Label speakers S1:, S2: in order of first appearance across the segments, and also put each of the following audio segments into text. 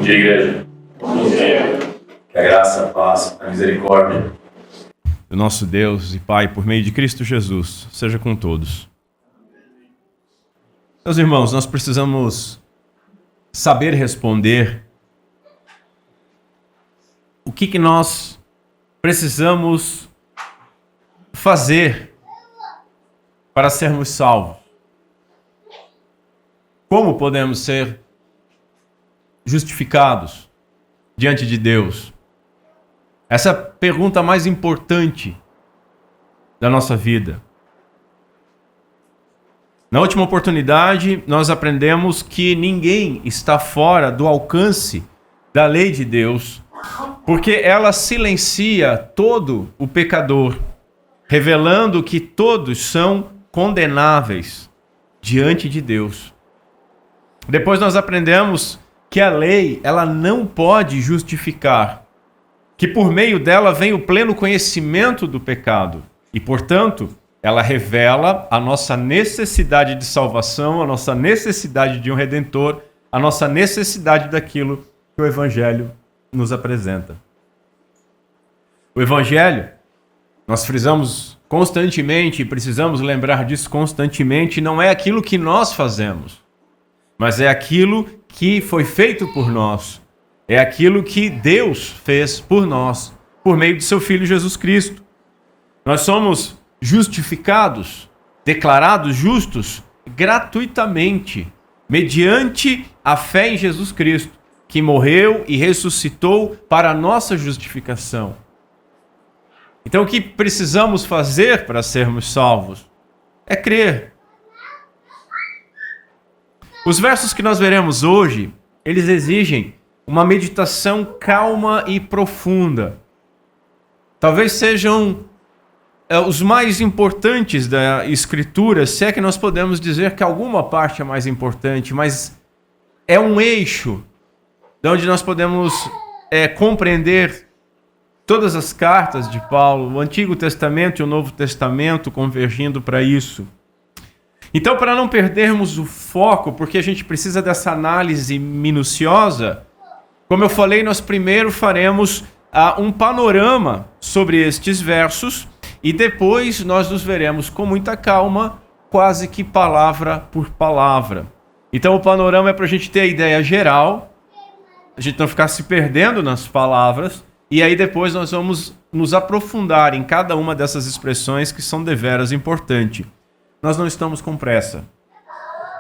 S1: dia, igreja. Bom dia. Que a graça, a paz, a misericórdia
S2: do nosso Deus e Pai, por meio de Cristo Jesus, seja com todos. Meus irmãos, nós precisamos saber responder o que nós precisamos fazer para sermos salvos. Como podemos ser justificados diante de Deus? Essa é a pergunta mais importante da nossa vida. Na última oportunidade, nós aprendemos que ninguém está fora do alcance da lei de Deus, porque ela silencia todo o pecador, revelando que todos são condenáveis diante de Deus. Depois nós aprendemos que a lei, ela não pode justificar, que por meio dela vem o pleno conhecimento do pecado e, portanto, ela revela a nossa necessidade de salvação, a nossa necessidade de um Redentor, a nossa necessidade daquilo que o Evangelho nos apresenta. O Evangelho, nós frisamos constantemente e precisamos lembrar disso constantemente, não é aquilo que nós fazemos, mas é aquilo que foi feito por nós. É aquilo que Deus fez por nós, por meio de seu Filho Jesus Cristo. Nós somos justificados, declarados justos gratuitamente, mediante a fé em Jesus Cristo, que morreu e ressuscitou para a nossa justificação. Então o que precisamos fazer para sermos salvos é crer. Os versos que nós veremos hoje, eles exigem uma meditação calma e profunda. Talvez sejam os mais importantes da Escritura, se é que nós podemos dizer que alguma parte é mais importante, mas é um eixo de onde nós podemos compreender todas as cartas de Paulo, o Antigo Testamento e o Novo Testamento convergindo para isso. Então, para não perdermos o foco, porque a gente precisa dessa análise minuciosa, como eu falei, nós primeiro faremos um panorama sobre estes versos e depois nós nos veremos com muita calma, quase que palavra por palavra. Então o panorama é para a gente ter a ideia geral, a gente não ficar se perdendo nas palavras, e aí depois nós vamos nos aprofundar em cada uma dessas expressões que são deveras importantes. Nós não estamos com pressa.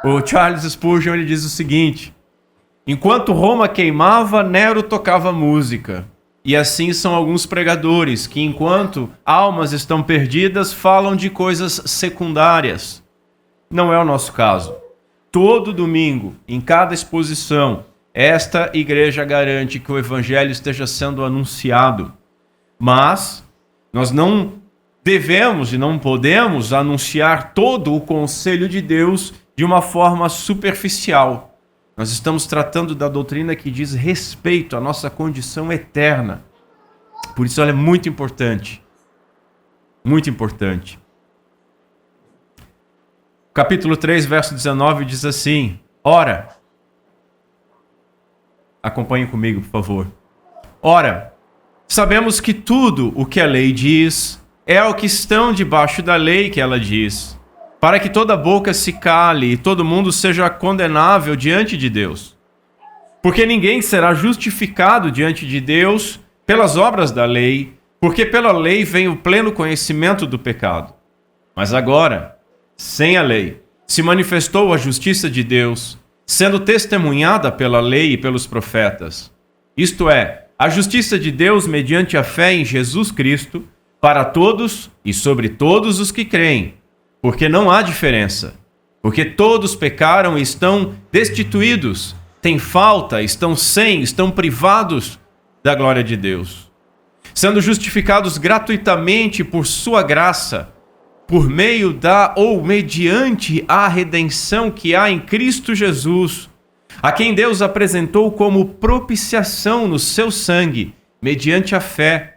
S2: O Charles Spurgeon ele diz o seguinte: enquanto Roma queimava, Nero tocava música. E assim são alguns pregadores que, enquanto almas estão perdidas, falam de coisas secundárias. Não é o nosso caso. Todo domingo, em cada exposição, esta igreja garante que o evangelho esteja sendo anunciado. Mas nós não devemos e não podemos anunciar todo o conselho de Deus de uma forma superficial. Nós estamos tratando da doutrina que diz respeito à nossa condição eterna. Por isso ela é muito importante. Muito importante. Capítulo 3, verso 19 diz assim: ora, acompanhe comigo, por favor. Ora, sabemos que tudo o que a lei diz é ao que estão debaixo da lei que ela diz, para que toda boca se cale e todo mundo seja condenável diante de Deus. Porque ninguém será justificado diante de Deus pelas obras da lei, porque pela lei vem o pleno conhecimento do pecado. Mas agora, sem a lei, se manifestou a justiça de Deus, sendo testemunhada pela lei e pelos profetas. Isto é, a justiça de Deus mediante a fé em Jesus Cristo, para todos e sobre todos os que creem, porque não há diferença, porque todos pecaram e estão destituídos, têm falta, estão privados da glória de Deus, sendo justificados gratuitamente por sua graça, por meio da ou mediante a redenção que há em Cristo Jesus, a quem Deus apresentou como propiciação no seu sangue, mediante a fé,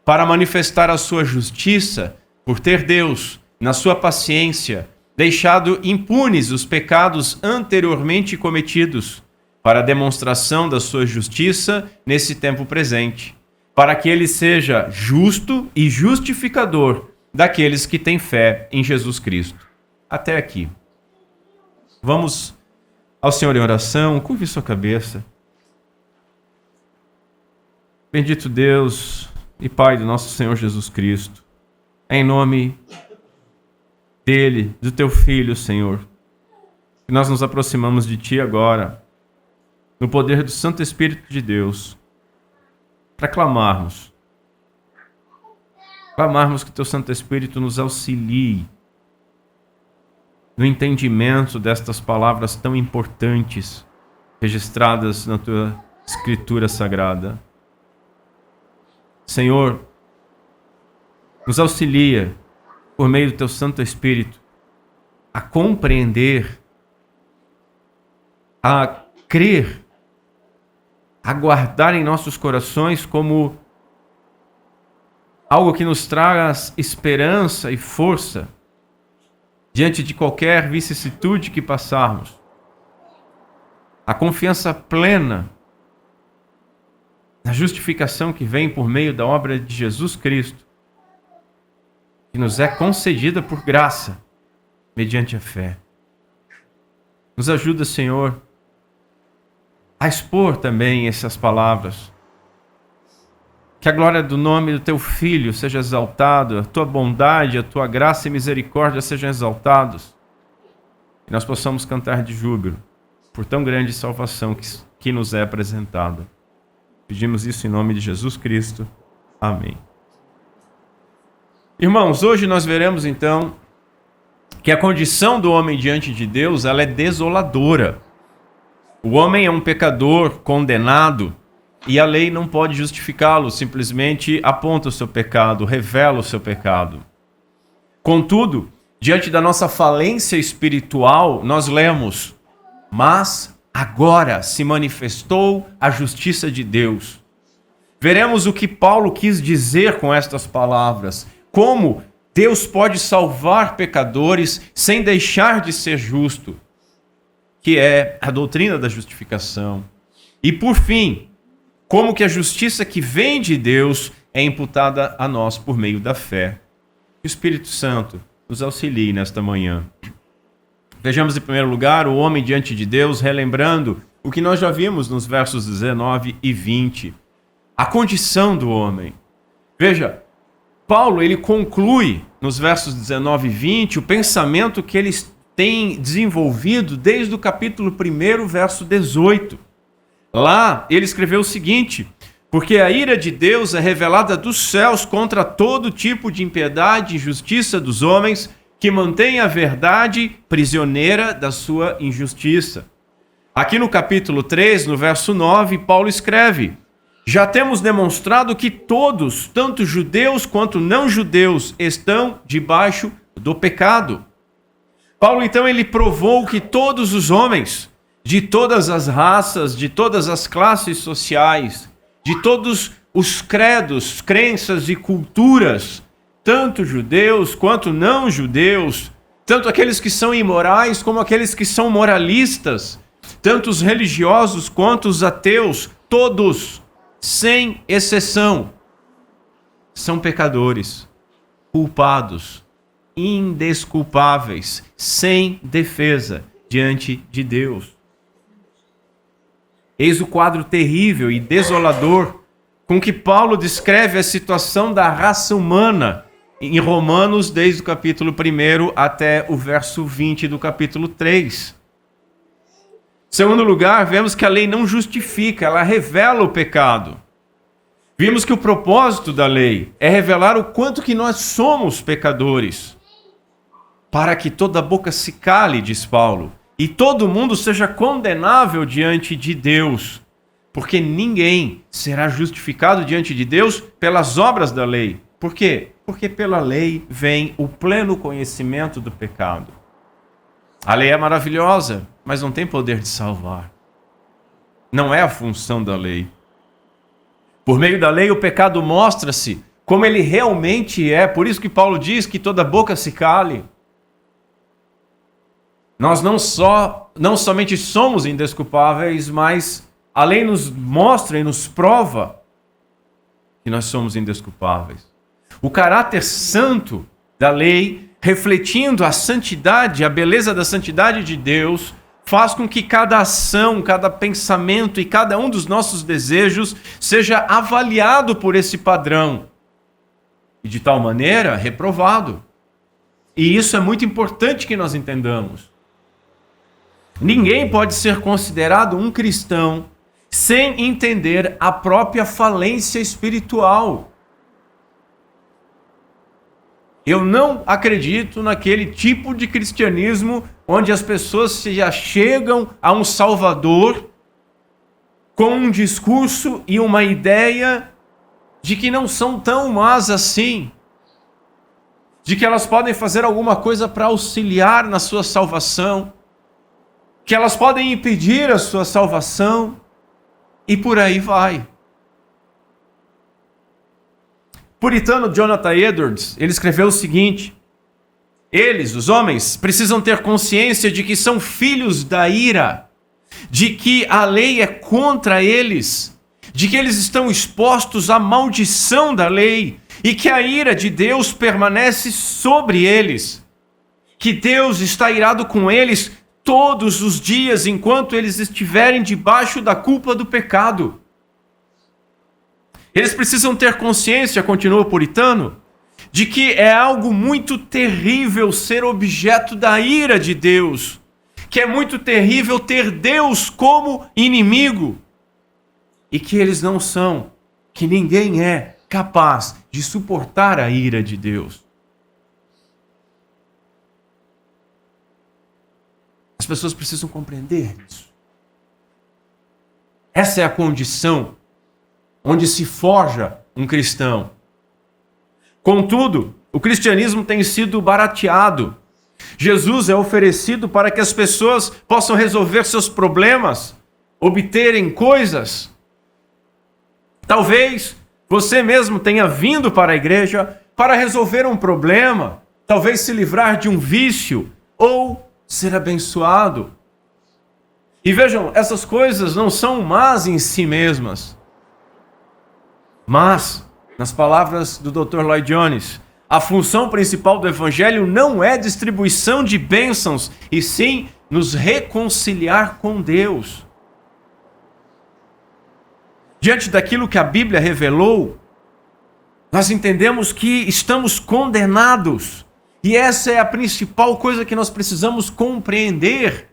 S2: para manifestar a sua justiça, por ter Deus, na sua paciência, deixado impunes os pecados anteriormente cometidos, para a demonstração da sua justiça nesse tempo presente, para que ele seja justo e justificador daqueles que têm fé em Jesus Cristo. Até aqui. Vamos ao Senhor em oração, curve sua cabeça. Bendito Deus e Pai do nosso Senhor Jesus Cristo, em nome dele, do teu Filho, Senhor, que nós nos aproximamos de ti agora, no poder do Santo Espírito de Deus, para clamarmos que teu Santo Espírito nos auxilie no entendimento destas palavras tão importantes registradas na tua Escritura Sagrada. Senhor, nos auxilia, por meio do teu Santo Espírito, a compreender, a crer, a guardar em nossos corações como algo que nos traga esperança e força diante de qualquer vicissitude que passarmos. A confiança plena na justificação que vem por meio da obra de Jesus Cristo, que nos é concedida por graça, mediante a fé. Nos ajuda, Senhor, a expor também essas palavras. Que a glória do nome do teu Filho seja exaltada, a tua bondade, a tua graça e misericórdia sejam exaltados. E nós possamos cantar de júbilo por tão grande salvação que nos é apresentada. Pedimos isso em nome de Jesus Cristo. Amém. Irmãos, hoje nós veremos então que a condição do homem diante de Deus, ela é desoladora. O homem é um pecador condenado e a lei não pode justificá-lo, simplesmente aponta o seu pecado, revela o seu pecado. Contudo, diante da nossa falência espiritual, nós lemos: mas agora se manifestou a justiça de Deus. Veremos o que Paulo quis dizer com estas palavras. Como Deus pode salvar pecadores sem deixar de ser justo, que é a doutrina da justificação. E por fim, como que a justiça que vem de Deus é imputada a nós por meio da fé. Que o Espírito Santo nos auxilie nesta manhã. Vejamos em primeiro lugar o homem diante de Deus, relembrando o que nós já vimos nos versos 19 e 20. A condição do homem. Veja, Paulo ele conclui nos versos 19 e 20 o pensamento que ele tem desenvolvido desde o capítulo 1, verso 18. Lá ele escreveu o seguinte: porque a ira de Deus é revelada dos céus contra todo tipo de impiedade e injustiça dos homens que mantêm a verdade prisioneira da sua injustiça. Aqui no capítulo 3, no verso 9, Paulo escreve: já temos demonstrado que todos, tanto judeus quanto não judeus, estão debaixo do pecado. Paulo então ele provou que todos os homens, de todas as raças, de todas as classes sociais, de todos os credos, crenças e culturas, tanto judeus quanto não judeus, tanto aqueles que são imorais como aqueles que são moralistas, tanto os religiosos quanto os ateus, todos, sem exceção, são pecadores, culpados, indesculpáveis, sem defesa diante de Deus. Eis o quadro terrível e desolador com que Paulo descreve a situação da raça humana em Romanos, desde o capítulo 1 até o verso 20 do capítulo 3. Em segundo lugar, vemos que a lei não justifica, ela revela o pecado. Vimos que o propósito da lei é revelar o quanto que nós somos pecadores, para que toda boca se cale, diz Paulo, e todo mundo seja condenável diante de Deus, porque ninguém será justificado diante de Deus pelas obras da lei. Por quê? Porque pela lei vem o pleno conhecimento do pecado. A lei é maravilhosa, mas não tem poder de salvar. Não é a função da lei. Por meio da lei, o pecado mostra-se como ele realmente é. Por isso que Paulo diz que toda boca se cale. Nós não somente somos indesculpáveis, mas a lei nos mostra e nos prova que nós somos indesculpáveis. O caráter santo da lei, refletindo a santidade, a beleza da santidade de Deus, faz com que cada ação, cada pensamento e cada um dos nossos desejos seja avaliado por esse padrão e de tal maneira reprovado. E isso é muito importante que nós entendamos. Ninguém pode ser considerado um cristão sem entender a própria falência espiritual. Eu não acredito naquele tipo de cristianismo onde as pessoas se achegam a um Salvador com um discurso e uma ideia de que não são tão más assim, de que elas podem fazer alguma coisa para auxiliar na sua salvação, que elas podem impedir a sua salvação, e por aí vai. Puritano Jonathan Edwards, ele escreveu o seguinte: eles, os homens, precisam ter consciência de que são filhos da ira, de que a lei é contra eles, de que eles estão expostos à maldição da lei e que a ira de Deus permanece sobre eles, que Deus está irado com eles todos os dias enquanto eles estiverem debaixo da culpa do pecado. Eles precisam ter consciência, continua o puritano, de que é algo muito terrível ser objeto da ira de Deus, que é muito terrível ter Deus como inimigo, e que eles não são, que ninguém é capaz de suportar a ira de Deus. As pessoas precisam compreender isso. Essa é a condição onde se forja um cristão. Contudo, o cristianismo tem sido barateado. Jesus é oferecido para que as pessoas possam resolver seus problemas, obterem coisas. Talvez você mesmo tenha vindo para a igreja para resolver um problema, talvez se livrar de um vício ou ser abençoado. E vejam, essas coisas não são más em si mesmas. Mas, nas palavras do Dr. Lloyd Jones, a função principal do Evangelho não é distribuição de bênçãos, e sim nos reconciliar com Deus. Diante daquilo que a Bíblia revelou, nós entendemos que estamos condenados. E essa é a principal coisa que nós precisamos compreender.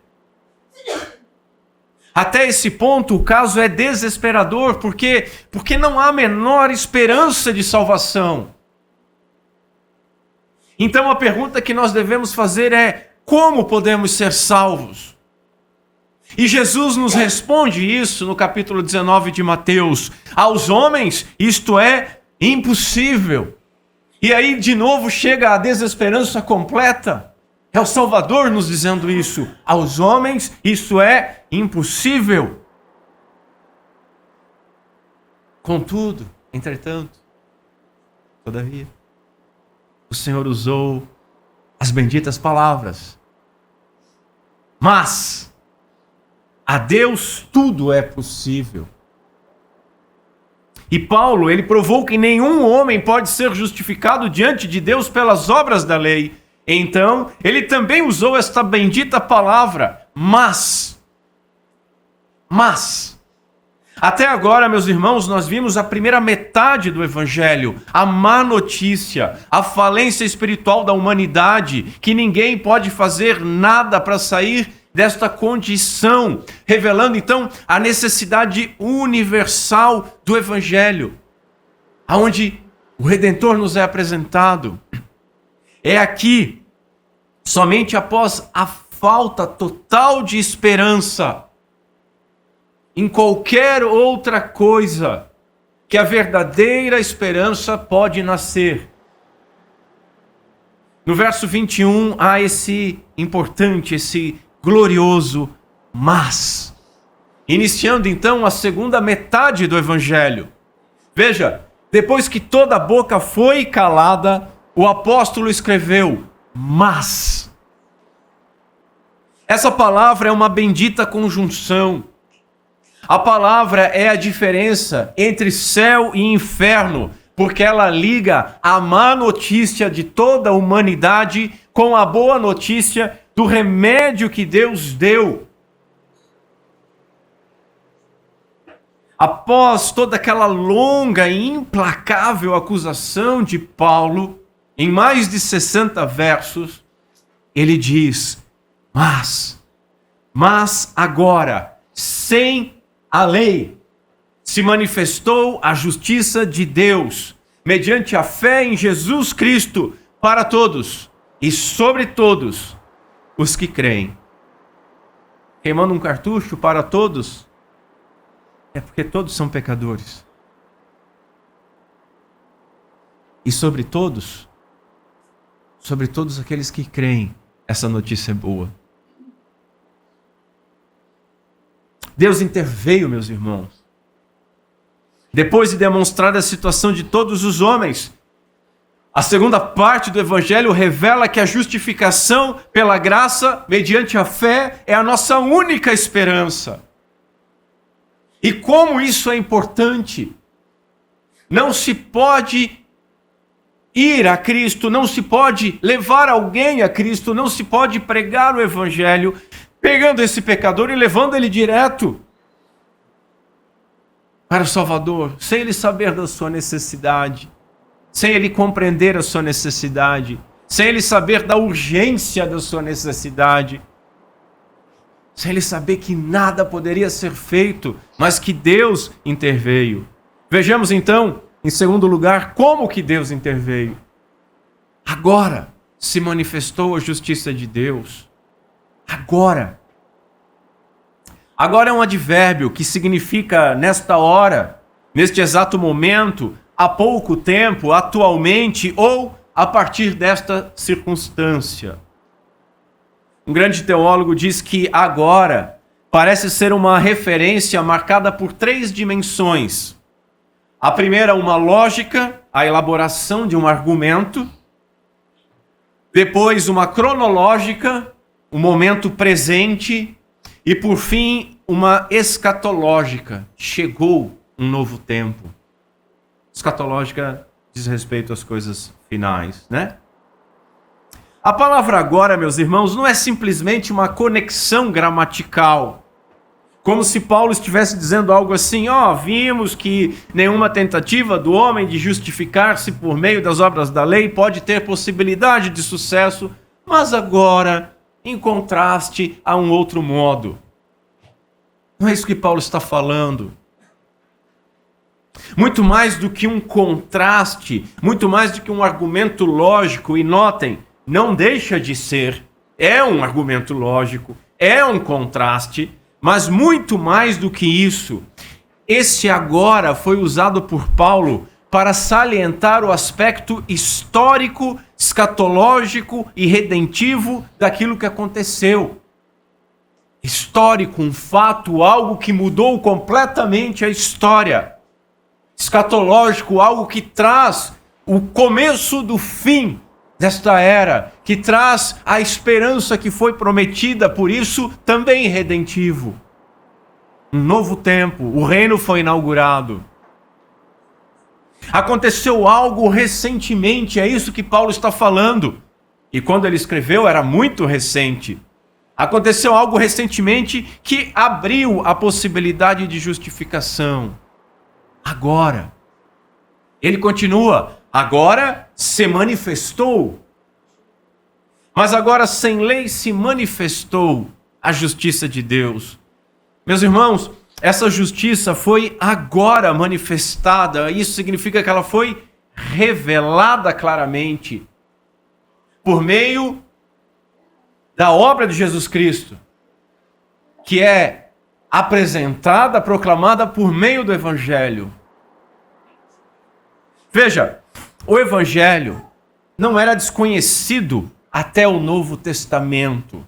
S2: Até esse ponto, o caso é desesperador, porque não há a menor esperança de salvação. Então a pergunta que nós devemos fazer é: como podemos ser salvos? E Jesus nos responde isso no capítulo 19 de Mateus. Aos homens isto é impossível. E aí de novo chega a desesperança completa. É o Salvador nos dizendo isso. Aos homens isso é impossível. Contudo, entretanto, todavia, o Senhor usou as benditas palavras: mas a Deus tudo é possível. E Paulo, ele provou que nenhum homem pode ser justificado diante de Deus pelas obras da lei. Então, ele também usou esta bendita palavra, mas. Até agora, meus irmãos, nós vimos a primeira metade do Evangelho, a má notícia, a falência espiritual da humanidade, que ninguém pode fazer nada para sair desta condição, revelando então a necessidade universal do Evangelho, aonde o Redentor nos é apresentado. É aqui, somente após a falta total de esperança em qualquer outra coisa, que a verdadeira esperança pode nascer. No verso 21 há esse importante, esse glorioso mas. Iniciando então a segunda metade do Evangelho. Veja, depois que toda a boca foi calada, o apóstolo escreveu: mas. Essa palavra é uma bendita conjunção. A palavra é a diferença entre céu e inferno, porque ela liga a má notícia de toda a humanidade com a boa notícia do remédio que Deus deu. Após toda aquela longa e implacável acusação de Paulo, em mais de 60 versos, ele diz: mas agora, sem a lei, se manifestou a justiça de Deus, mediante a fé em Jesus Cristo, para todos e sobre todos os que creem. Queimando um cartucho para todos, é porque todos são pecadores. E sobre todos aqueles que creem, essa notícia é boa. Deus interveio, meus irmãos. Depois de demonstrar a situação de todos os homens, a segunda parte do Evangelho revela que a justificação pela graça, mediante a fé, é a nossa única esperança. E como isso é importante! Não se pode ir a Cristo, não se pode levar alguém a Cristo, não se pode pregar o Evangelho pegando esse pecador e levando ele direto para o Salvador, sem ele saber da sua necessidade, sem ele compreender a sua necessidade, sem ele saber da urgência da sua necessidade, sem ele saber que nada poderia ser feito, mas que Deus interveio. Vejamos então, em segundo lugar, como que Deus interveio. Agora se manifestou a justiça de Deus. Agora. Agora é um advérbio que significa nesta hora, neste exato momento, há pouco tempo, atualmente ou a partir desta circunstância. Um grande teólogo diz que agora parece ser uma referência marcada por 3 dimensões. A primeira, uma lógica, a elaboração de um argumento. Depois, uma cronológica, o momento presente. E, por fim, uma escatológica. Chegou um novo tempo. Escatológica diz respeito às coisas finais, né? A palavra agora, meus irmãos, não é simplesmente uma conexão gramatical. Como se Paulo estivesse dizendo algo assim: vimos que nenhuma tentativa do homem de justificar-se por meio das obras da lei pode ter possibilidade de sucesso, mas agora, em contraste, há um outro modo. Não é isso que Paulo está falando. Muito mais do que um contraste, muito mais do que um argumento lógico, e notem, não deixa de ser, é um argumento lógico, é um contraste, mas muito mais do que isso, esse agora foi usado por Paulo para salientar o aspecto histórico, escatológico e redentivo daquilo que aconteceu. Histórico, um fato, algo que mudou completamente a história. Escatológico, algo que traz o começo do fim desta era, que traz a esperança que foi prometida, por isso também redentivo. Um novo tempo, o reino foi inaugurado. Aconteceu algo recentemente, é isso que Paulo está falando. E quando ele escreveu era muito recente. Aconteceu algo recentemente que abriu a possibilidade de justificação. Agora. Ele continua. Agora se manifestou. Mas agora sem lei se manifestou a justiça de Deus. Meus irmãos, essa justiça foi agora manifestada. Isso significa que ela foi revelada claramente por meio da obra de Jesus Cristo, que é apresentada, proclamada por meio do Evangelho. Veja, o Evangelho não era desconhecido até o Novo Testamento.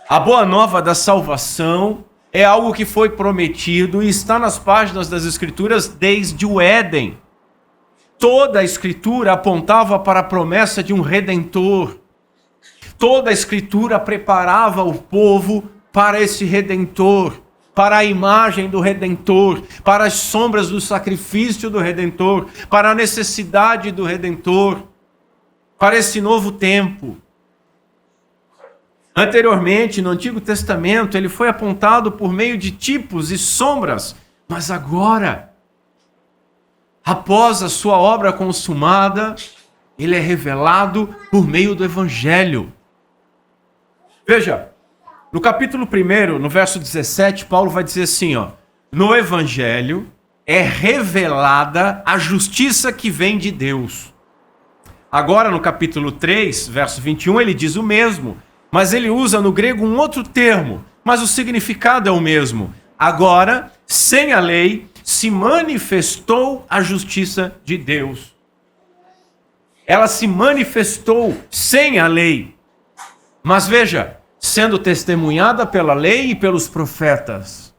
S2: A boa nova da salvação é algo que foi prometido e está nas páginas das Escrituras desde o Éden. Toda a Escritura apontava para a promessa de um Redentor. toda a Escritura preparava o povo para esse Redentor, para a imagem do Redentor, para as sombras do sacrifício do Redentor, para a necessidade do Redentor, para esse novo tempo. Anteriormente, no Antigo Testamento, ele foi apontado por meio de tipos e sombras, mas agora, após a sua obra consumada, ele é revelado por meio do Evangelho. Veja, no capítulo 1, no verso 17, Paulo vai dizer assim, no Evangelho é revelada a justiça que vem de Deus. Agora, no capítulo 3, verso 21, ele diz o mesmo, mas ele usa no grego um outro termo, mas o significado é o mesmo. Agora, sem a lei, se manifestou a justiça de Deus. Ela se manifestou sem a lei. Mas veja, sendo testemunhada pela lei e pelos profetas.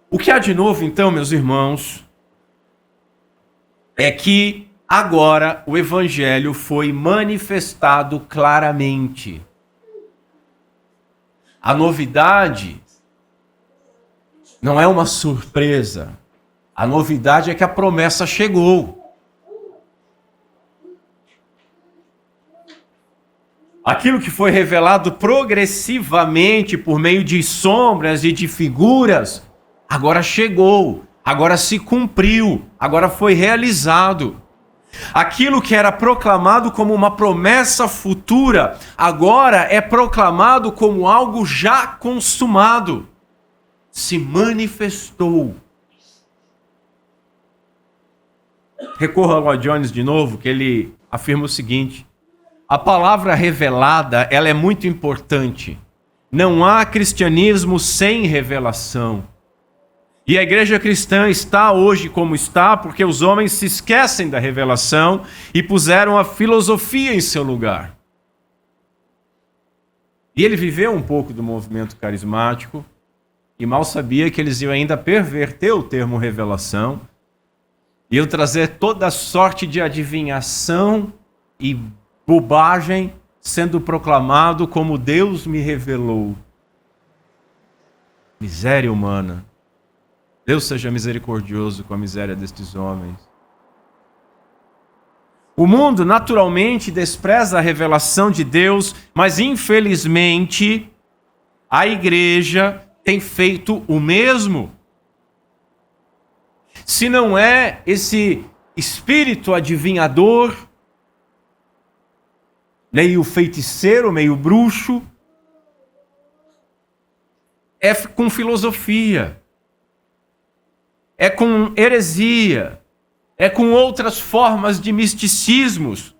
S2: O que há de novo, então, meus irmãos, é que agora o Evangelho foi manifestado claramente. A novidade não é uma surpresa. A novidade é que a promessa chegou. Aquilo que foi revelado progressivamente por meio de sombras e de figuras, agora chegou, agora se cumpriu, agora foi realizado. Aquilo que era proclamado como uma promessa futura, agora é proclamado como algo já consumado. Se manifestou. Recorra ao Lloyd Jones de novo, que ele afirma o seguinte: a palavra revelada, ela é muito importante. Não há cristianismo sem revelação. E a igreja cristã está hoje como está porque os homens se esquecem da revelação e puseram a filosofia em seu lugar. E ele viveu um pouco do movimento carismático e mal sabia que eles iam ainda perverter o termo revelação, iam trazer toda sorte de adivinhação e bobagem sendo proclamado como Deus me revelou. Miséria humana. Deus seja misericordioso com a miséria destes homens. O mundo naturalmente despreza a revelação de Deus, mas infelizmente a igreja tem feito o mesmo. Se não é esse espírito adivinhador, meio feiticeiro, meio bruxo, é com filosofia, é com heresia, é com outras formas de misticismos,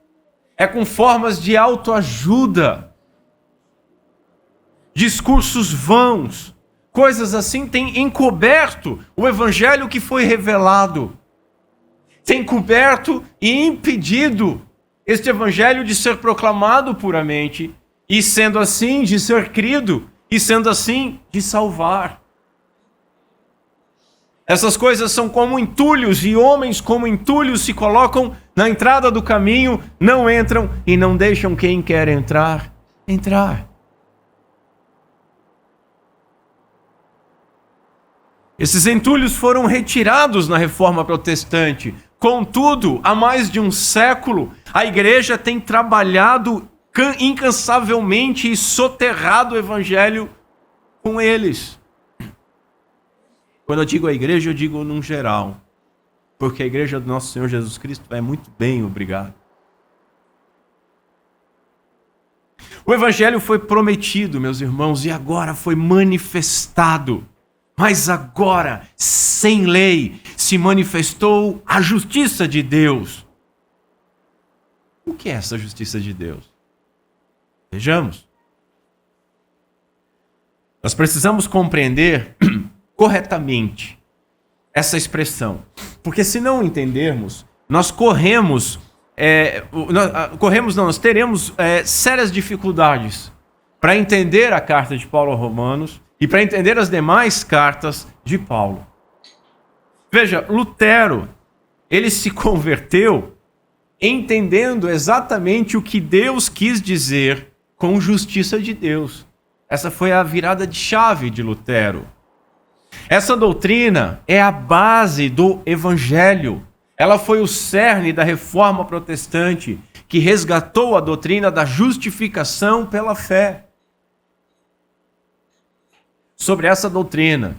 S2: é com formas de autoajuda, discursos vãos, coisas assim têm encoberto o evangelho que foi revelado, tem coberto e impedido este evangelho de ser proclamado puramente, e sendo assim, de ser crido, e sendo assim, de salvar. Essas coisas são como entulhos, e homens como entulhos se colocam na entrada do caminho, não entram e não deixam quem quer entrar. Esses entulhos foram retirados na Reforma Protestante. Contudo, há mais de um século, a igreja tem trabalhado incansavelmente e soterrado o evangelho com eles. Quando eu digo a igreja, eu digo num geral. Porque a igreja do nosso Senhor Jesus Cristo vai muito bem, obrigado. O evangelho foi prometido, meus irmãos, e agora foi manifestado. Mas agora, sem lei, se manifestou a justiça de Deus. O que é essa justiça de Deus? Vejamos. Nós precisamos compreender corretamente essa expressão. Porque se não entendermos, nós teremos sérias dificuldades para entender a carta de Paulo aos Romanos e para entender as demais cartas de Paulo. Veja, Lutero, ele se converteu entendendo exatamente o que Deus quis dizer com justiça de Deus. Essa foi a virada de chave de Lutero. Essa doutrina é a base do Evangelho. Ela foi o cerne da Reforma Protestante, que resgatou a doutrina da justificação pela fé. Sobre essa doutrina,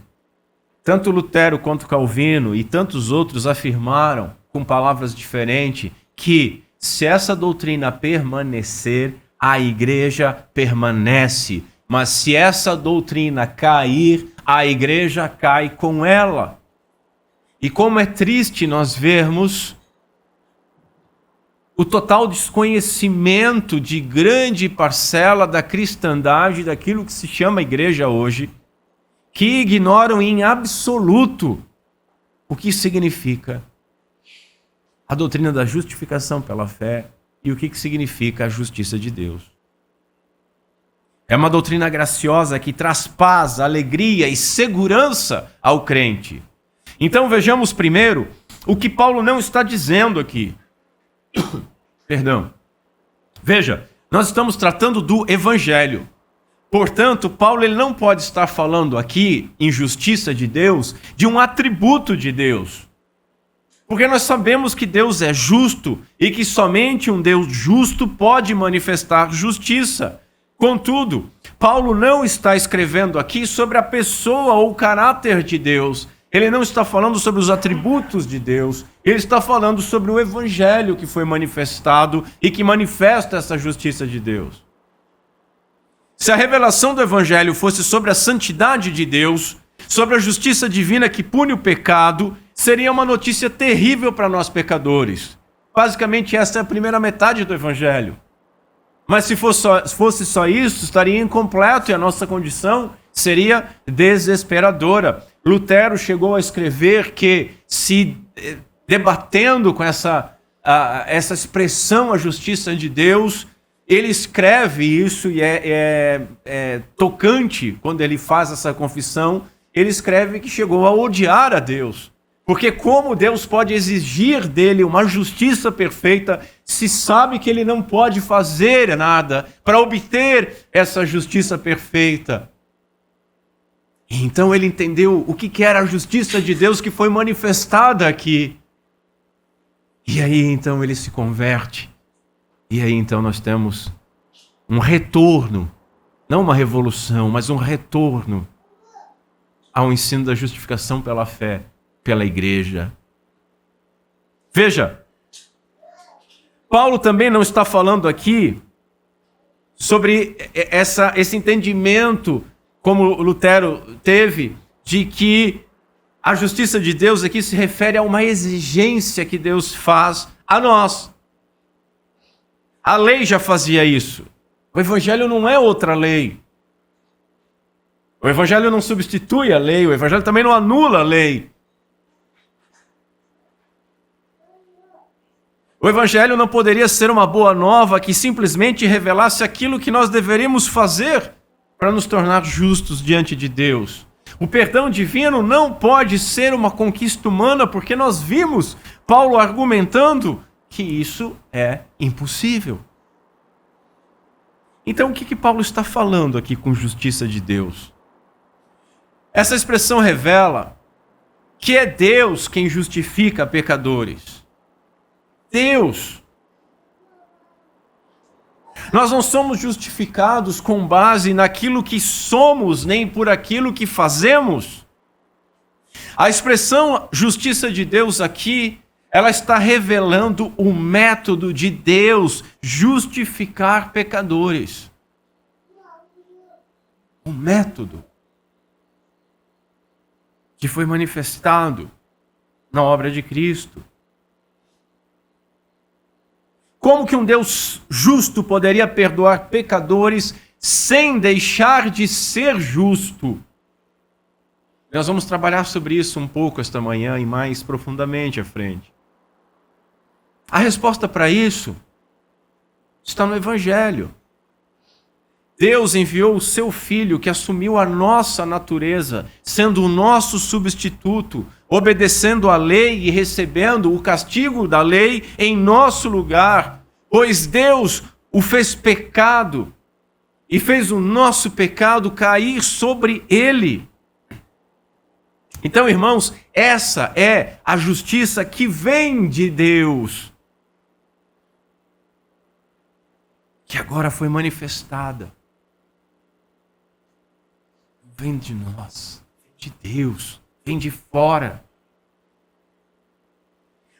S2: tanto Lutero quanto Calvino e tantos outros afirmaram, com palavras diferentes, que se essa doutrina permanecer, a igreja permanece. Mas se essa doutrina cair, a igreja cai com ela. E como é triste nós vermos o total desconhecimento de grande parcela da cristandade, daquilo que se chama igreja hoje, que ignoram em absoluto o que significa a doutrina da justificação pela fé e o que significa a justiça de Deus. É uma doutrina graciosa que traz paz, alegria e segurança ao crente. Então vejamos primeiro o que Paulo não está dizendo aqui. Perdão. Veja, nós estamos tratando do Evangelho. Portanto, Paulo ele não pode estar falando aqui, em justiça de Deus, de um atributo de Deus. Porque nós sabemos que Deus é justo e que somente um Deus justo pode manifestar justiça. Contudo, Paulo não está escrevendo aqui sobre a pessoa ou o caráter de Deus. Ele não está falando sobre os atributos de Deus. Ele está falando sobre o Evangelho que foi manifestado e que manifesta essa justiça de Deus. Se a revelação do Evangelho fosse sobre a santidade de Deus, sobre a justiça divina que pune o pecado, seria uma notícia terrível para nós pecadores. Basicamente, essa é a primeira metade do Evangelho. Mas se fosse só isso, estaria incompleto e a nossa condição seria desesperadora. Lutero chegou a escrever que, se debatendo com essa expressão, a justiça de Deus, ele escreve isso e é tocante quando ele faz essa confissão. Ele escreve que chegou a odiar a Deus. Porque como Deus pode exigir dele uma justiça perfeita se sabe que ele não pode fazer nada para obter essa justiça perfeita? Então ele entendeu o que era a justiça de Deus que foi manifestada aqui. E aí então ele se converte. E aí então nós temos um retorno, não uma revolução, mas um retorno ao ensino da justificação pela fé, pela igreja. Veja, Paulo também não está falando aqui sobre esse entendimento, como Lutero teve, de que a justiça de Deus aqui se refere a uma exigência que Deus faz a nós. A lei já fazia isso. O Evangelho não é outra lei. O Evangelho não substitui a lei, o Evangelho também não anula a lei. O Evangelho não poderia ser uma boa nova que simplesmente revelasse aquilo que nós deveríamos fazer para nos tornar justos diante de Deus. O perdão divino não pode ser uma conquista humana, porque nós vimos Paulo argumentando que isso é impossível. Então o que Paulo está falando aqui com justiça de Deus? Essa expressão revela que é Deus quem justifica pecadores. Deus. Nós não somos justificados com base naquilo que somos, nem por aquilo que fazemos. A expressão justiça de Deus aqui, ela está revelando o método de Deus justificar pecadores. O método que foi manifestado na obra de Cristo. Como que um Deus justo poderia perdoar pecadores sem deixar de ser justo? Nós vamos trabalhar sobre isso um pouco esta manhã e mais profundamente à frente. A resposta para isso está no Evangelho. Deus enviou o seu Filho que assumiu a nossa natureza, sendo o nosso substituto, obedecendo à lei e recebendo o castigo da lei em nosso lugar, pois Deus o fez pecado e fez o nosso pecado cair sobre ele. Então, irmãos, essa é a justiça que vem de Deus, que agora foi manifestada. Vem de nós, vem de Deus, vem de fora.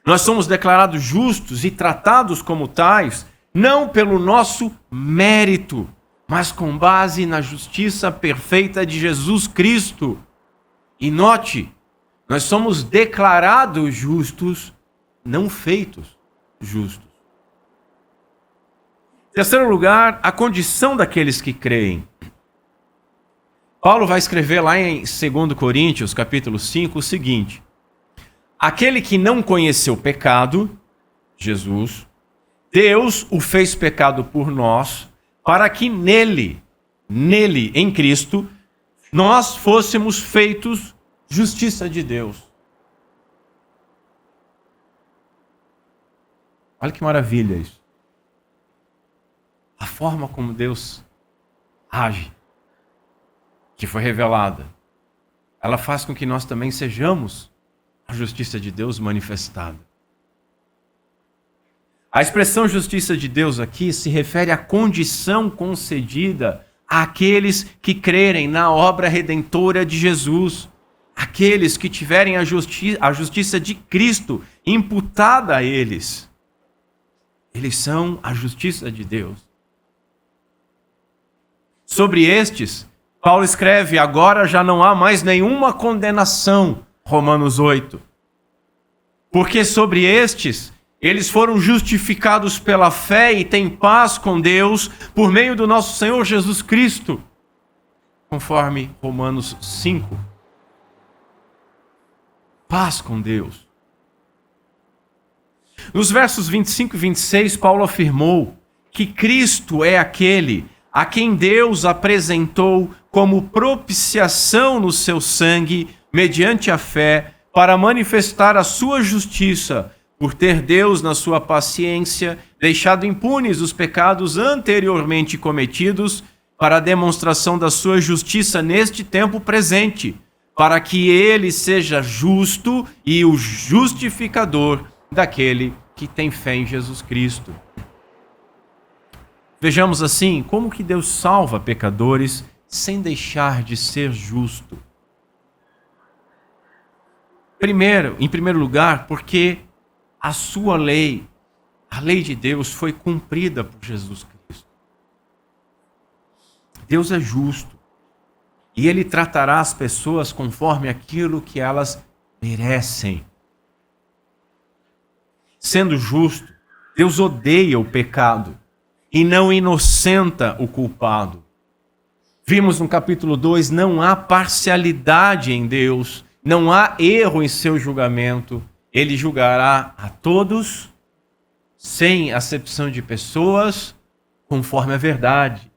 S2: Nós somos declarados justos e tratados como tais, não pelo nosso mérito, mas com base na justiça perfeita de Jesus Cristo. E note, nós somos declarados justos, não feitos justos. Em terceiro lugar, a condição daqueles que creem. Paulo vai escrever lá em 2 Coríntios, capítulo 5, o seguinte: aquele que não conheceu pecado, Jesus, Deus o fez pecado por nós, para que nele, em Cristo, nós fôssemos feitos justiça de Deus. Olha que maravilha isso. A forma como Deus age, que foi revelada, ela faz com que nós também sejamos a justiça de Deus manifestada. A expressão justiça de Deus aqui se refere à condição concedida àqueles que crerem na obra redentora de Jesus, aqueles que tiverem a justiça de Cristo imputada a eles. Eles são a justiça de Deus. Sobre estes, Paulo escreve: agora já não há mais nenhuma condenação, Romanos 8. Porque sobre estes, eles foram justificados pela fé e têm paz com Deus por meio do nosso Senhor Jesus Cristo, conforme Romanos 5. Paz com Deus. Nos versos 25 e 26, Paulo afirmou que Cristo é aquele a quem Deus apresentou como propiciação no seu sangue, mediante a fé, para manifestar a sua justiça, por ter Deus, na sua paciência, deixado impunes os pecados anteriormente cometidos, para a demonstração da sua justiça neste tempo presente, para que ele seja justo e o justificador daquele que tem fé em Jesus Cristo. Vejamos assim, como que Deus salva pecadores sem deixar de ser justo. Em primeiro lugar, porque a sua lei, a lei de Deus, foi cumprida por Jesus Cristo. Deus é justo e Ele tratará as pessoas conforme aquilo que elas merecem. Sendo justo, Deus odeia o pecado e não inocenta o culpado. Vimos no capítulo 2, não há parcialidade em Deus, não há erro em seu julgamento. Ele julgará a todos, sem acepção de pessoas, conforme a verdade.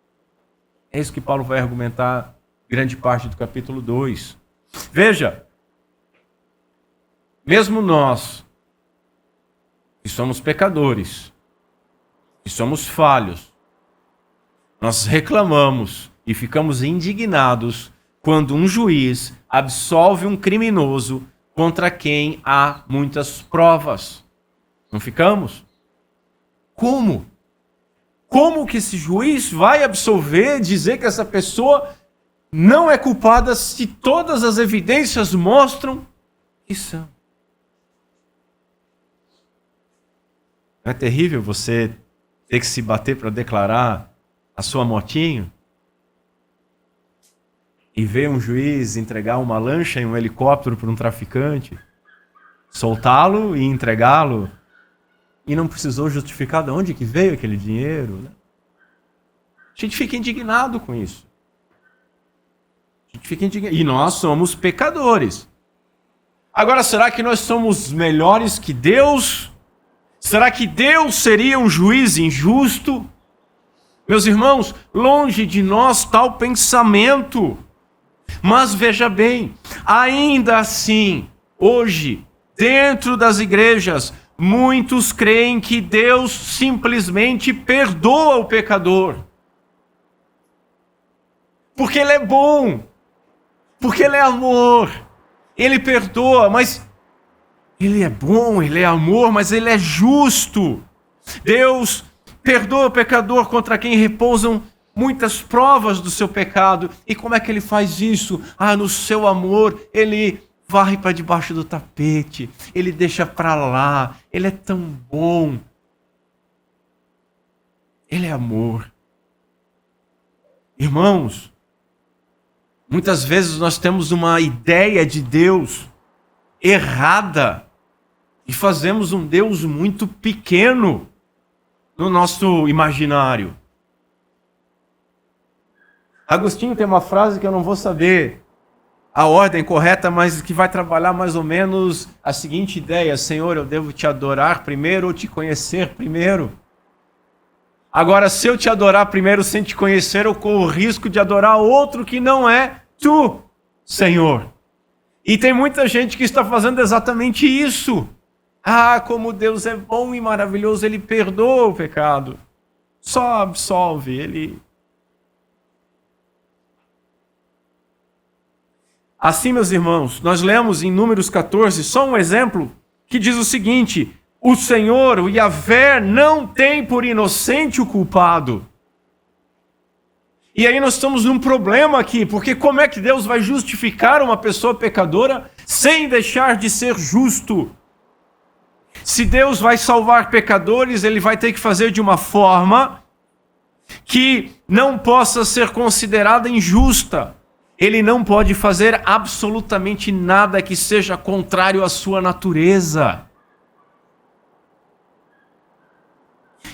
S2: É isso que Paulo vai argumentar grande parte do capítulo 2. Veja, mesmo nós, que somos pecadores, que somos falhos, nós reclamamos e ficamos indignados quando um juiz absolve um criminoso contra quem há muitas provas. Não ficamos? Como? Como que esse juiz vai absolver, dizer que essa pessoa não é culpada se todas as evidências mostram que são? Não é terrível você ter que se bater para declarar a sua motinho? E ver um juiz entregar uma lancha e um helicóptero para um traficante, soltá-lo e entregá-lo, e não precisou justificar de onde que veio aquele dinheiro, né? A gente fica indignado com isso. E nós somos pecadores. Agora, será que nós somos melhores que Deus? Será que Deus seria um juiz injusto? Meus irmãos, longe de nós tal pensamento. Mas veja bem, ainda assim, hoje, dentro das igrejas, muitos creem que Deus simplesmente perdoa o pecador. Porque Ele é bom, porque Ele é amor, Ele perdoa, mas Ele é bom, Ele é amor, mas Ele é justo. Deus perdoa o pecador contra quem repousam muitas provas do seu pecado. E como é que Ele faz isso? No seu amor, Ele varre para debaixo do tapete, Ele deixa para lá, Ele é tão bom. Ele é amor. Irmãos, muitas vezes nós temos uma ideia de Deus errada e fazemos um Deus muito pequeno no nosso imaginário. Agostinho tem uma frase que eu não vou saber a ordem correta, mas que vai trabalhar mais ou menos a seguinte ideia: Senhor, eu devo te adorar primeiro ou te conhecer primeiro? Agora, se eu te adorar primeiro sem te conhecer, eu corro o risco de adorar outro que não é tu, Senhor. E tem muita gente que está fazendo exatamente isso. Como Deus é bom e maravilhoso, Ele perdoa o pecado. Só absolve, Ele... Assim, meus irmãos, nós lemos em Números 14, só um exemplo, que diz o seguinte: o Senhor, o Yahvé, não tem por inocente o culpado. E aí nós estamos num problema aqui, porque como é que Deus vai justificar uma pessoa pecadora sem deixar de ser justo? Se Deus vai salvar pecadores, Ele vai ter que fazer de uma forma que não possa ser considerada injusta. Ele não pode fazer absolutamente nada que seja contrário à sua natureza.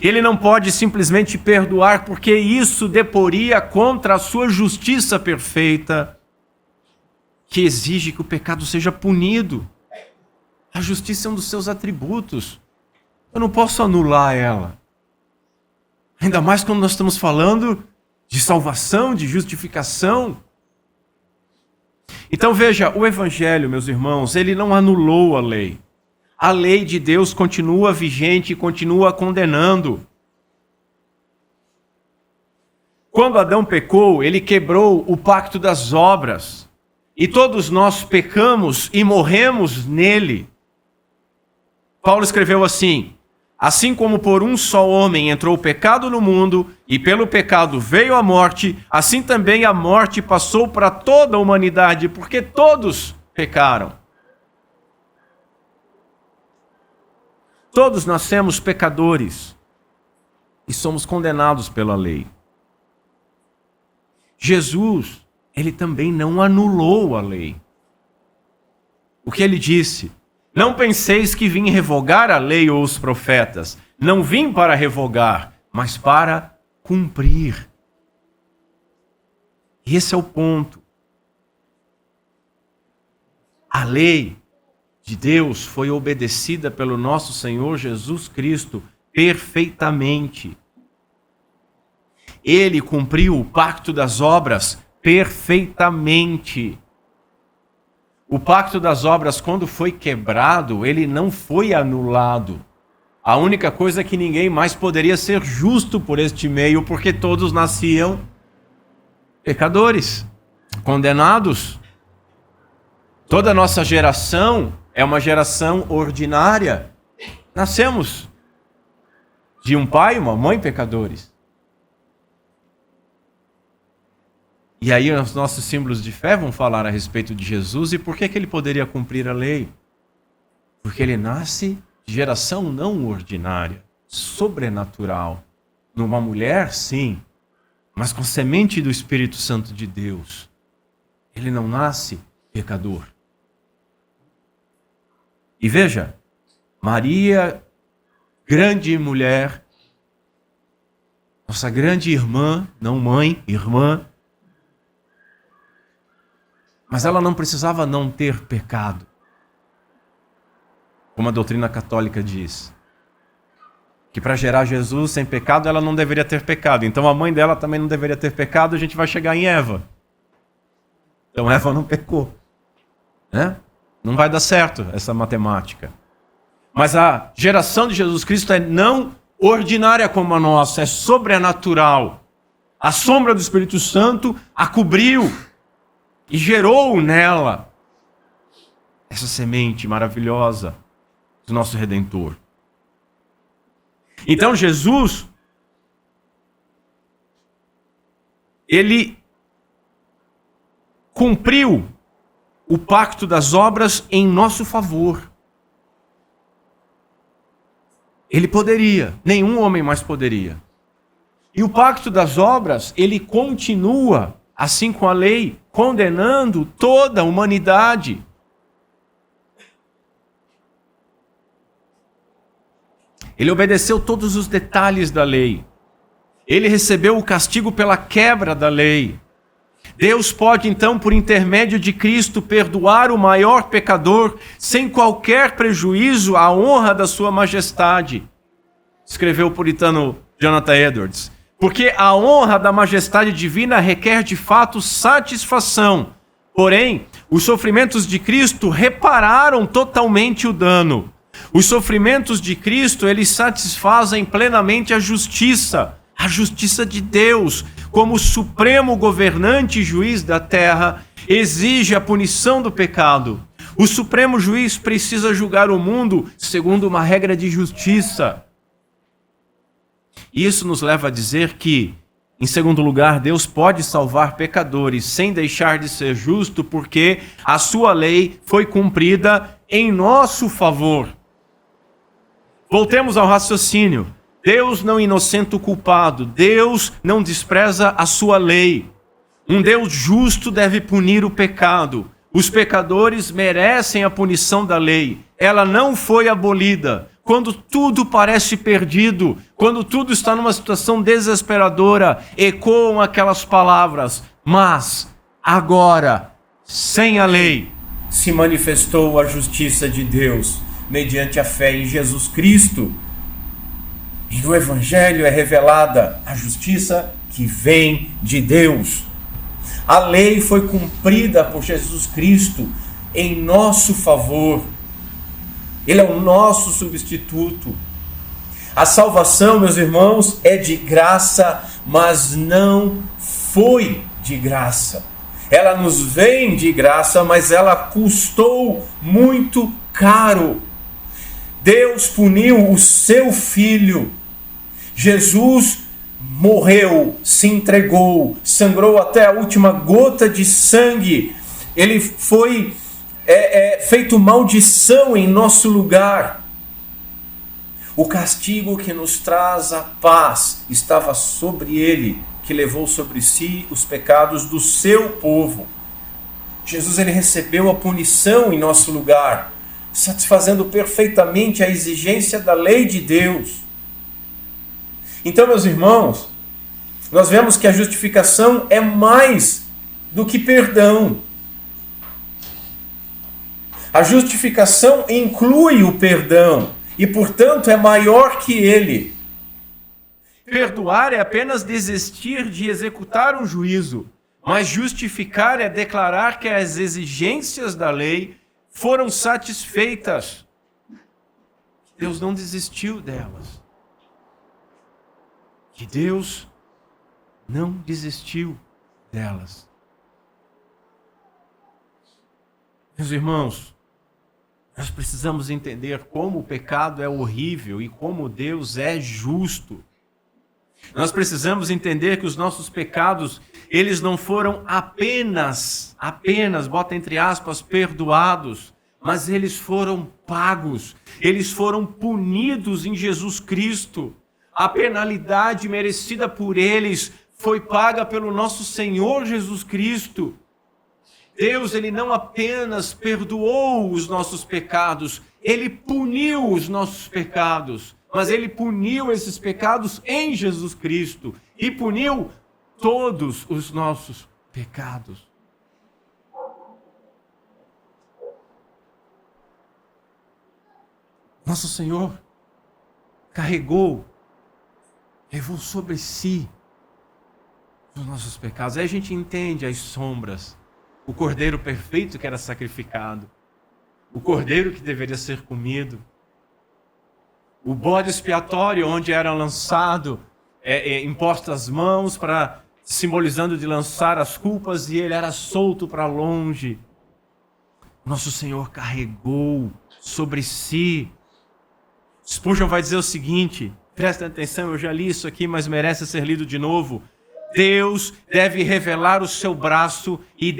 S2: Ele não pode simplesmente perdoar, porque isso deporia contra a sua justiça perfeita, que exige que o pecado seja punido. A justiça é um dos seus atributos. Eu não posso anular ela. Ainda mais quando nós estamos falando de salvação, de justificação. Então veja, o Evangelho, meus irmãos, ele não anulou a lei. A lei de Deus continua vigente e continua condenando. Quando Adão pecou, ele quebrou o pacto das obras. E todos nós pecamos e morremos nele. Paulo escreveu assim: assim como por um só homem entrou o pecado no mundo, e pelo pecado veio a morte, assim também a morte passou para toda a humanidade, porque todos pecaram. Todos nascemos pecadores e somos condenados pela lei. Jesus, ele também não anulou a lei. O que ele disse? Não penseis que vim revogar a lei ou os profetas. Não vim para revogar, mas para cumprir. E esse é o ponto. A lei de Deus foi obedecida pelo nosso Senhor Jesus Cristo perfeitamente. Ele cumpriu o pacto das obras perfeitamente. O pacto das obras, quando foi quebrado, ele não foi anulado. A única coisa é que ninguém mais poderia ser justo por este meio, porque todos nasciam pecadores, condenados. Toda a nossa geração é uma geração ordinária. Nascemos de um pai e uma mãe pecadores. E aí os nossos símbolos de fé vão falar a respeito de Jesus e por que ele poderia cumprir a lei. Porque ele nasce de geração não ordinária, sobrenatural. Numa mulher, sim, mas com semente do Espírito Santo de Deus. Ele não nasce pecador. E veja, Maria, grande mulher, nossa grande irmã, não mãe, irmã, mas ela não precisava não ter pecado, como a doutrina católica diz. que para gerar Jesus sem pecado, ela não deveria ter pecado. Então a mãe dela também não deveria ter pecado, a gente vai chegar em Eva. Então Eva não pecou. Né? Não vai dar certo essa matemática. Mas a geração de Jesus Cristo é não ordinária como a nossa, é sobrenatural. A sombra do Espírito Santo a cobriu e gerou nela essa semente maravilhosa do nosso Redentor. Então Jesus, ele cumpriu o pacto das obras em nosso favor. Ele poderia, nenhum homem mais poderia. E o pacto das obras, ele continua, assim com a lei, condenando toda a humanidade. Ele obedeceu todos os detalhes da lei. Ele recebeu o castigo pela quebra da lei. Deus pode, então, por intermédio de Cristo, perdoar o maior pecador sem qualquer prejuízo à honra da sua majestade. Escreveu o puritano Jonathan Edwards. Porque a honra da majestade divina requer de fato satisfação. Porém, os sofrimentos de Cristo repararam totalmente o dano. Os sofrimentos de Cristo, eles satisfazem plenamente a justiça de Deus, como supremo governante e juiz da terra, exige a punição do pecado. O supremo juiz precisa julgar o mundo segundo uma regra de justiça. Isso nos leva a dizer que, em segundo lugar, Deus pode salvar pecadores sem deixar de ser justo, porque a sua lei foi cumprida em nosso favor. Voltemos ao raciocínio. Deus não inocenta o culpado. Deus não despreza a sua lei. Um Deus justo deve punir o pecado. Os pecadores merecem a punição da lei. Ela não foi abolida. Quando tudo parece perdido, quando tudo está numa situação desesperadora, ecoam aquelas palavras. Mas, agora, sem a lei, se manifestou a justiça de Deus, mediante a fé em Jesus Cristo. E no Evangelho é revelada a justiça que vem de Deus. A lei foi cumprida por Jesus Cristo em nosso favor. Ele é o nosso substituto. A salvação, meus irmãos, é de graça, mas não foi de graça. Ela nos vem de graça, mas ela custou muito caro. Deus puniu o seu Filho. Jesus morreu, se entregou, sangrou até a última gota de sangue. Ele foi feito maldição em nosso lugar. O castigo que nos traz a paz estava sobre ele, que levou sobre si os pecados do seu povo. Jesus, ele recebeu a punição em nosso lugar, satisfazendo perfeitamente a exigência da lei de Deus. Então, meus irmãos, nós vemos que a justificação é mais do que perdão. A justificação inclui o perdão e, portanto, é maior que ele. Perdoar é apenas desistir de executar um juízo, mas justificar é declarar que as exigências da lei foram satisfeitas. Deus não desistiu delas. Que Deus não desistiu delas. Meus irmãos, nós precisamos entender como o pecado é horrível e como Deus é justo. Nós precisamos entender que os nossos pecados, eles não foram apenas, bota entre aspas, perdoados, mas eles foram pagos, eles foram punidos em Jesus Cristo. A penalidade merecida por eles foi paga pelo nosso Senhor Jesus Cristo. Deus, ele não apenas perdoou os nossos pecados, ele puniu os nossos pecados, mas ele puniu esses pecados em Jesus Cristo e puniu todos os nossos pecados. Nosso Senhor carregou, levou sobre si os nossos pecados. Aí a gente entende as sombras. O cordeiro perfeito que era sacrificado. O cordeiro que deveria ser comido. O bode expiatório onde eram lançado, impostas as mãos para simbolizando de lançar as culpas, e ele era solto para longe. Nosso Senhor carregou sobre si. Spurgeon vai dizer o seguinte, presta atenção, eu já li isso aqui, mas merece ser lido de novo. Deus deve revelar o seu braço e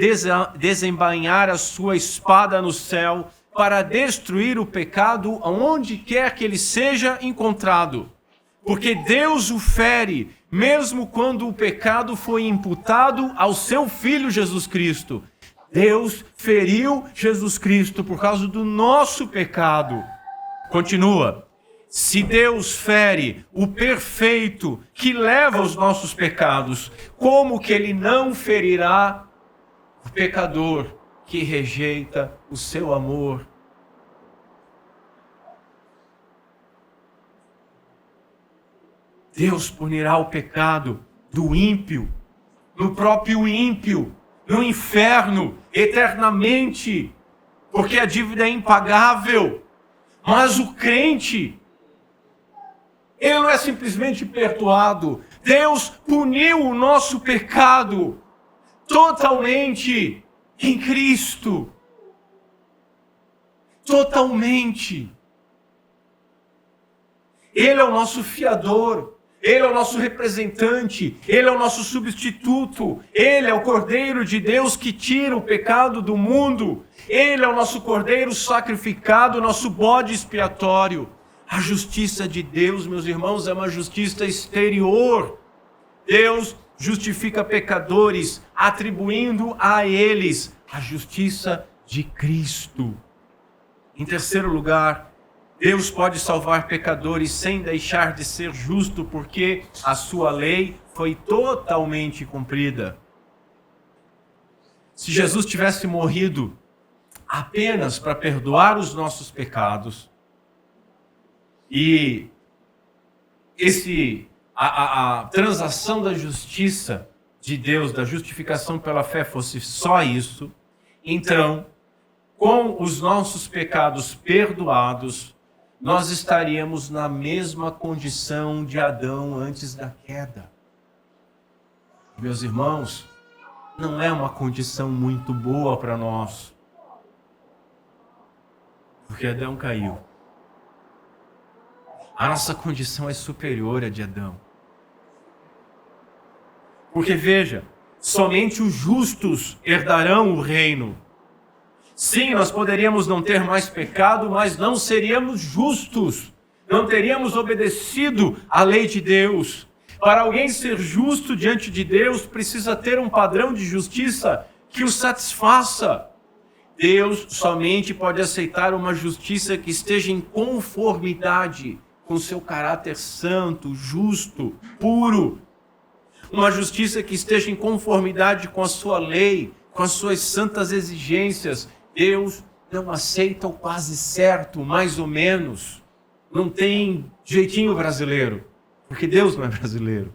S2: desembainhar a sua espada no céu para destruir o pecado aonde quer que ele seja encontrado. Porque Deus o fere, mesmo quando o pecado foi imputado ao seu Filho Jesus Cristo. Deus feriu Jesus Cristo por causa do nosso pecado. Continua. Se Deus fere o perfeito que leva os nossos pecados, como que ele não ferirá o pecador que rejeita o seu amor? Deus punirá o pecado do ímpio, no próprio ímpio, no inferno, eternamente, porque a dívida é impagável. Mas o crente, ele não é simplesmente perdoado. Deus puniu o nosso pecado totalmente em Cristo. Totalmente. Ele é o nosso fiador. Ele é o nosso representante, Ele é o nosso substituto, Ele é o Cordeiro de Deus que tira o pecado do mundo, Ele é o nosso Cordeiro sacrificado, nosso bode expiatório. A justiça de Deus, meus irmãos, é uma justiça exterior. Deus justifica pecadores, atribuindo a eles a justiça de Cristo. Em terceiro lugar, Deus pode salvar pecadores sem deixar de ser justo, porque a sua lei foi totalmente cumprida. Se Jesus tivesse morrido apenas para perdoar os nossos pecados, e a transação da justiça de Deus, da justificação pela fé fosse só isso, então, com os nossos pecados perdoados, nós estaríamos na mesma condição de Adão antes da queda. Meus irmãos, não é uma condição muito boa para nós. Porque Adão caiu. A nossa condição é superior à de Adão. Porque veja, somente os justos herdarão o reino. Sim, nós poderíamos não ter mais pecado, mas não seríamos justos. Não teríamos obedecido à lei de Deus. Para alguém ser justo diante de Deus, precisa ter um padrão de justiça que o satisfaça. Deus somente pode aceitar uma justiça que esteja em conformidade com seu caráter santo, justo, puro. Uma justiça que esteja em conformidade com a sua lei, com as suas santas exigências. Deus não aceita o quase certo, mais ou menos. Não tem jeitinho brasileiro, porque Deus não é brasileiro.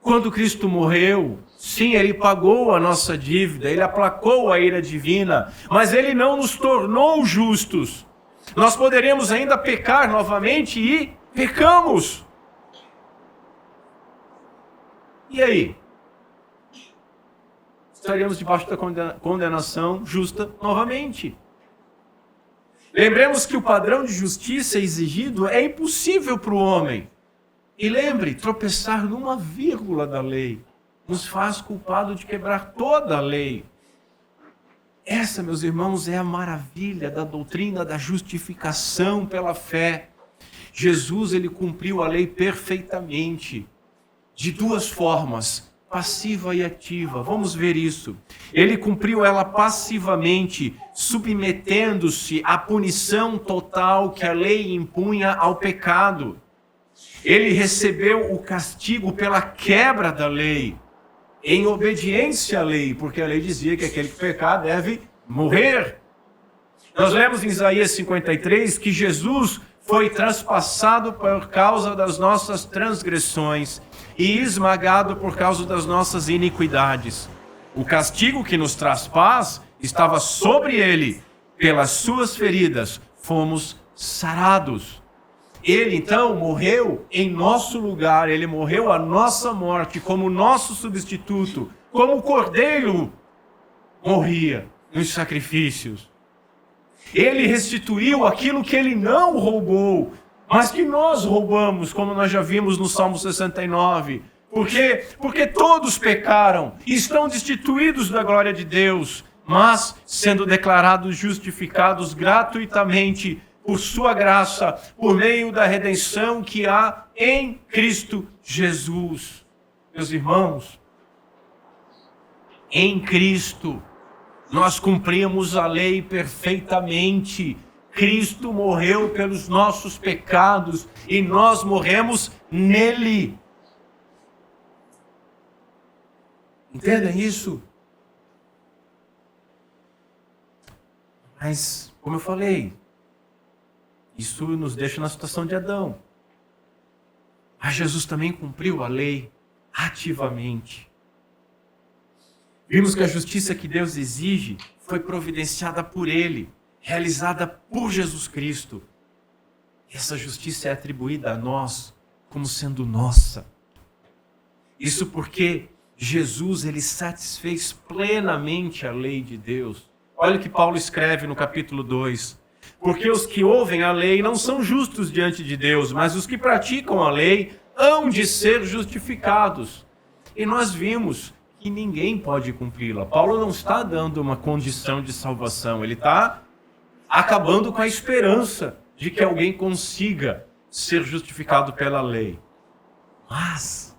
S2: Quando Cristo morreu, sim, Ele pagou a nossa dívida, Ele aplacou a ira divina, mas Ele não nos tornou justos. Nós poderíamos ainda pecar novamente e pecamos. E aí? Estaríamos debaixo da condenação justa novamente. Lembremos que o padrão de justiça exigido é impossível para o homem. E lembre, tropeçar numa vírgula da lei nos faz culpado de quebrar toda a lei. Essa, meus irmãos, é a maravilha da doutrina da justificação pela fé. Jesus, ele cumpriu a lei perfeitamente, de duas formas, passiva e ativa. Vamos ver isso. Ele cumpriu ela passivamente, submetendo-se à punição total que a lei impunha ao pecado. Ele recebeu o castigo pela quebra da lei, em obediência à lei, porque a lei dizia que aquele que pecar deve morrer. Nós lemos em Isaías 53 que Jesus foi transpassado por causa das nossas transgressões e esmagado por causa das nossas iniquidades. O castigo que nos traz paz estava sobre ele. Pelas suas feridas fomos sarados. Ele então morreu em nosso lugar, ele morreu a nossa morte como nosso substituto, como o cordeiro morria nos sacrifícios. Ele restituiu aquilo que ele não roubou, mas que nós roubamos, como nós já vimos no Salmo 69. Por quê? Porque todos pecaram e estão destituídos da glória de Deus, mas sendo declarados justificados gratuitamente por sua graça, por meio da redenção que há em Cristo Jesus. Meus irmãos, em Cristo nós cumprimos a lei perfeitamente. Cristo morreu pelos nossos pecados e nós morremos nele. Entendem isso? Mas, como eu falei, isso nos deixa na situação de Adão. Mas Jesus também cumpriu a lei ativamente. Vimos que a justiça que Deus exige foi providenciada por Ele, realizada por Jesus Cristo. E essa justiça é atribuída a nós como sendo nossa. Isso porque Jesus, ele satisfez plenamente a lei de Deus. Olha o que Paulo escreve no capítulo 2. Porque os que ouvem a lei não são justos diante de Deus, mas os que praticam a lei hão de ser justificados. E nós vimos que ninguém pode cumpri-la. Paulo não está dando uma condição de salvação, ele está acabando com a esperança de que alguém consiga ser justificado pela lei. Mas,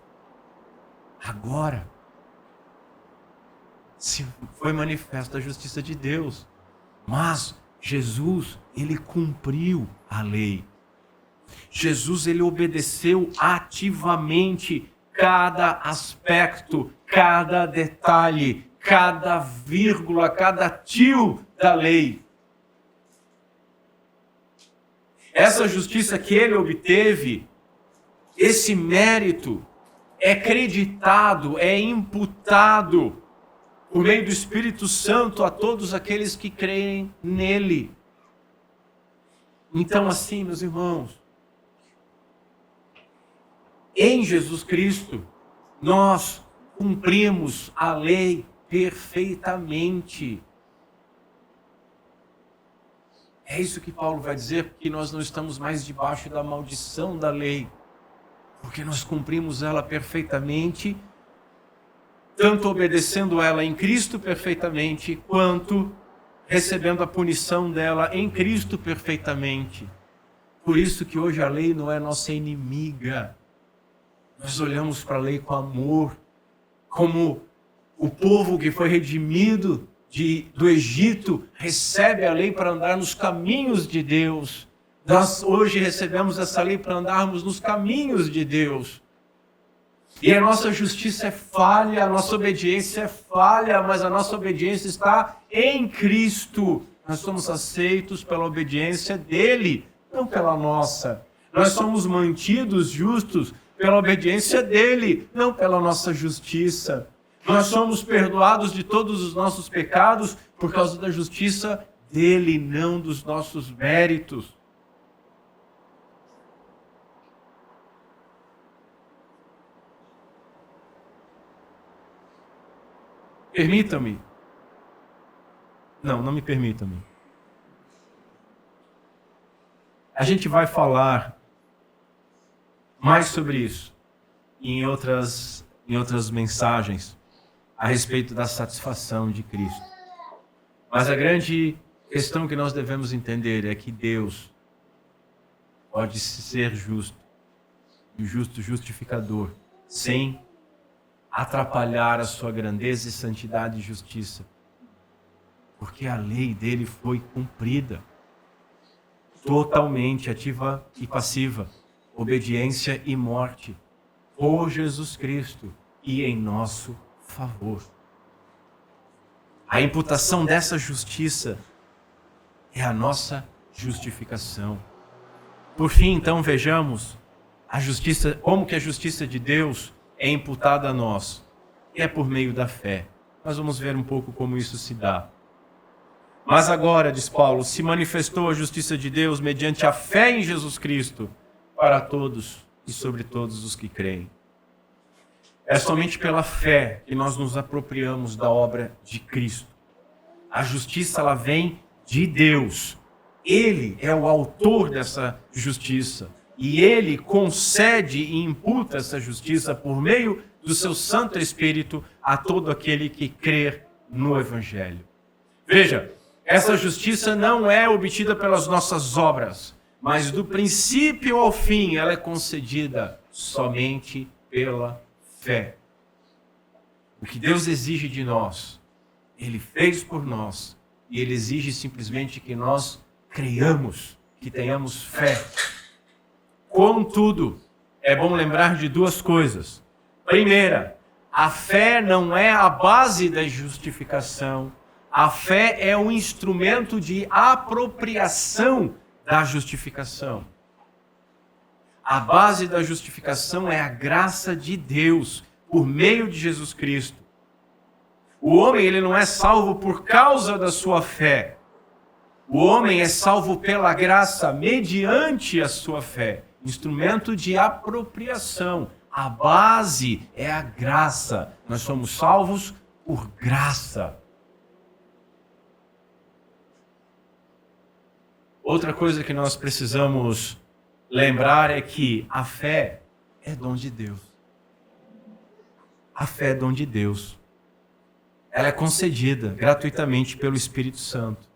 S2: agora, se foi manifesta a justiça de Deus. Mas Jesus, ele cumpriu a lei. Jesus, ele obedeceu ativamente cada aspecto, cada detalhe, cada vírgula, cada tio da lei. Essa justiça que ele obteve, esse mérito, é creditado, é imputado por meio do Espírito Santo a todos aqueles que creem nele. Então, assim, meus irmãos, em Jesus Cristo, nós cumprimos a lei perfeitamente. É isso que Paulo vai dizer, porque nós não estamos mais debaixo da maldição da lei, porque nós cumprimos ela perfeitamente, tanto obedecendo ela em Cristo perfeitamente, quanto recebendo a punição dela em Cristo perfeitamente. Por isso que hoje a lei não é nossa inimiga. Nós olhamos para a lei com amor, como o povo que foi redimido do Egito recebe a lei para andar nos caminhos de Deus. Nós hoje recebemos essa lei para andarmos nos caminhos de Deus. E a nossa justiça é falha, a nossa obediência é falha, mas a nossa obediência está em Cristo. Nós somos aceitos pela obediência dele, não pela nossa. Nós somos mantidos justos pela obediência dele, não pela nossa justiça. Nós somos perdoados de todos os nossos pecados por causa da justiça dele, não dos nossos méritos. Permitam-me. Não me permitam-me. A gente vai falar mais sobre isso em outras mensagens a respeito da satisfação de Cristo. Mas a grande questão que nós devemos entender é que Deus pode ser justo, e o justo justificador, sem atrapalhar a sua grandeza e santidade e justiça, porque a lei dele foi cumprida totalmente, ativa e passiva, obediência e morte, por Jesus Cristo e em nosso favor. A imputação dessa justiça é a nossa justificação. Por fim, então, vejamos a justiça, como que a justiça de Deus é imputada a nós. É por meio da fé. Nós vamos ver um pouco como isso se dá. Mas agora, diz Paulo, se manifestou a justiça de Deus mediante a fé em Jesus Cristo para todos e sobre todos os que creem. É somente pela fé que nós nos apropriamos da obra de Cristo. A justiça, ela vem de Deus. Ele é o autor dessa justiça. E ele concede e imputa essa justiça por meio do seu Santo Espírito a todo aquele que crer no Evangelho. Veja, essa justiça não é obtida pelas nossas obras, mas do princípio ao fim ela é concedida somente pela fé. O que Deus exige de nós, Ele fez por nós, e Ele exige simplesmente que nós creiamos, que tenhamos fé. Contudo, é bom lembrar de duas coisas. Primeira, a fé não é a base da justificação. A fé é um instrumento de apropriação da justificação. A base da justificação é a graça de Deus, por meio de Jesus Cristo. O homem, ele não é salvo por causa da sua fé. O homem é salvo pela graça, mediante a sua fé. Instrumento de apropriação. A base é a graça. Nós somos salvos por graça. Outra coisa que nós precisamos lembrar é que a fé é dom de Deus. A fé é dom de Deus. Ela é concedida gratuitamente pelo Espírito Santo.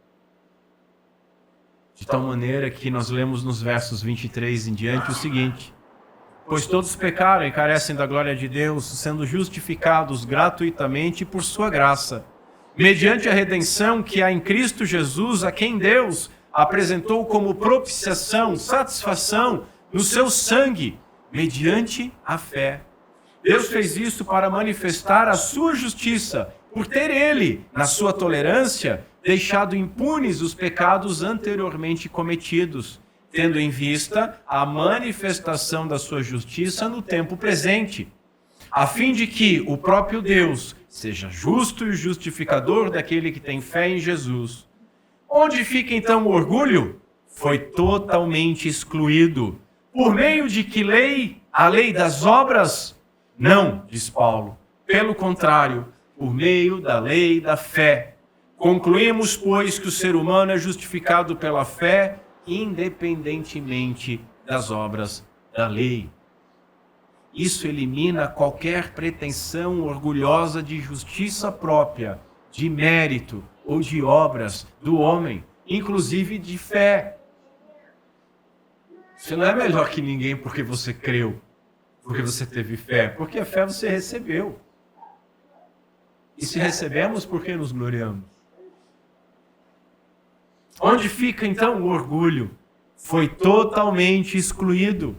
S2: De tal maneira que nós lemos nos versos 23 em diante o seguinte: pois todos pecaram e carecem da glória de Deus, sendo justificados gratuitamente por sua graça, mediante a redenção que há em Cristo Jesus, a quem Deus apresentou como propiciação, satisfação no seu sangue, mediante a fé. Deus fez isso para manifestar a sua justiça, por ter ele, na sua tolerância, deixado impunes os pecados anteriormente cometidos, tendo em vista a manifestação da sua justiça no tempo presente, a fim de que o próprio Deus seja justo e justificador daquele que tem fé em Jesus. Onde fica então o orgulho? Foi totalmente excluído. Por meio de que lei? A lei das obras? Não, diz Paulo. Pelo contrário, por meio da lei da fé. Concluímos, pois, que o ser humano é justificado pela fé, independentemente das obras da lei. Isso elimina qualquer pretensão orgulhosa de justiça própria, de mérito ou de obras do homem, inclusive de fé. Você não é melhor que ninguém porque você creu, porque você teve fé, porque a fé você recebeu. E se recebemos, por que nos gloriamos? Onde fica então o orgulho? Foi totalmente excluído.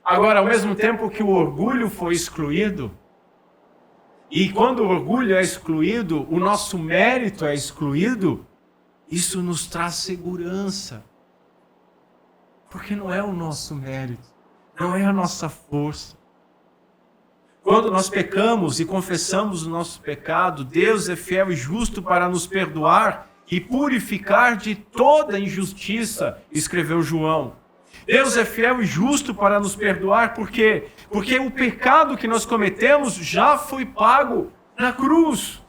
S2: Agora, ao mesmo tempo que o orgulho foi excluído, e quando o orgulho é excluído, o nosso mérito é excluído, isso nos traz segurança. Porque não é o nosso mérito, não é a nossa força. Quando nós pecamos e confessamos o nosso pecado, Deus é fiel e justo para nos perdoar e purificar de toda injustiça, escreveu João. Deus é fiel e justo para nos perdoar, por quê? Porque o pecado que nós cometemos já foi pago na cruz.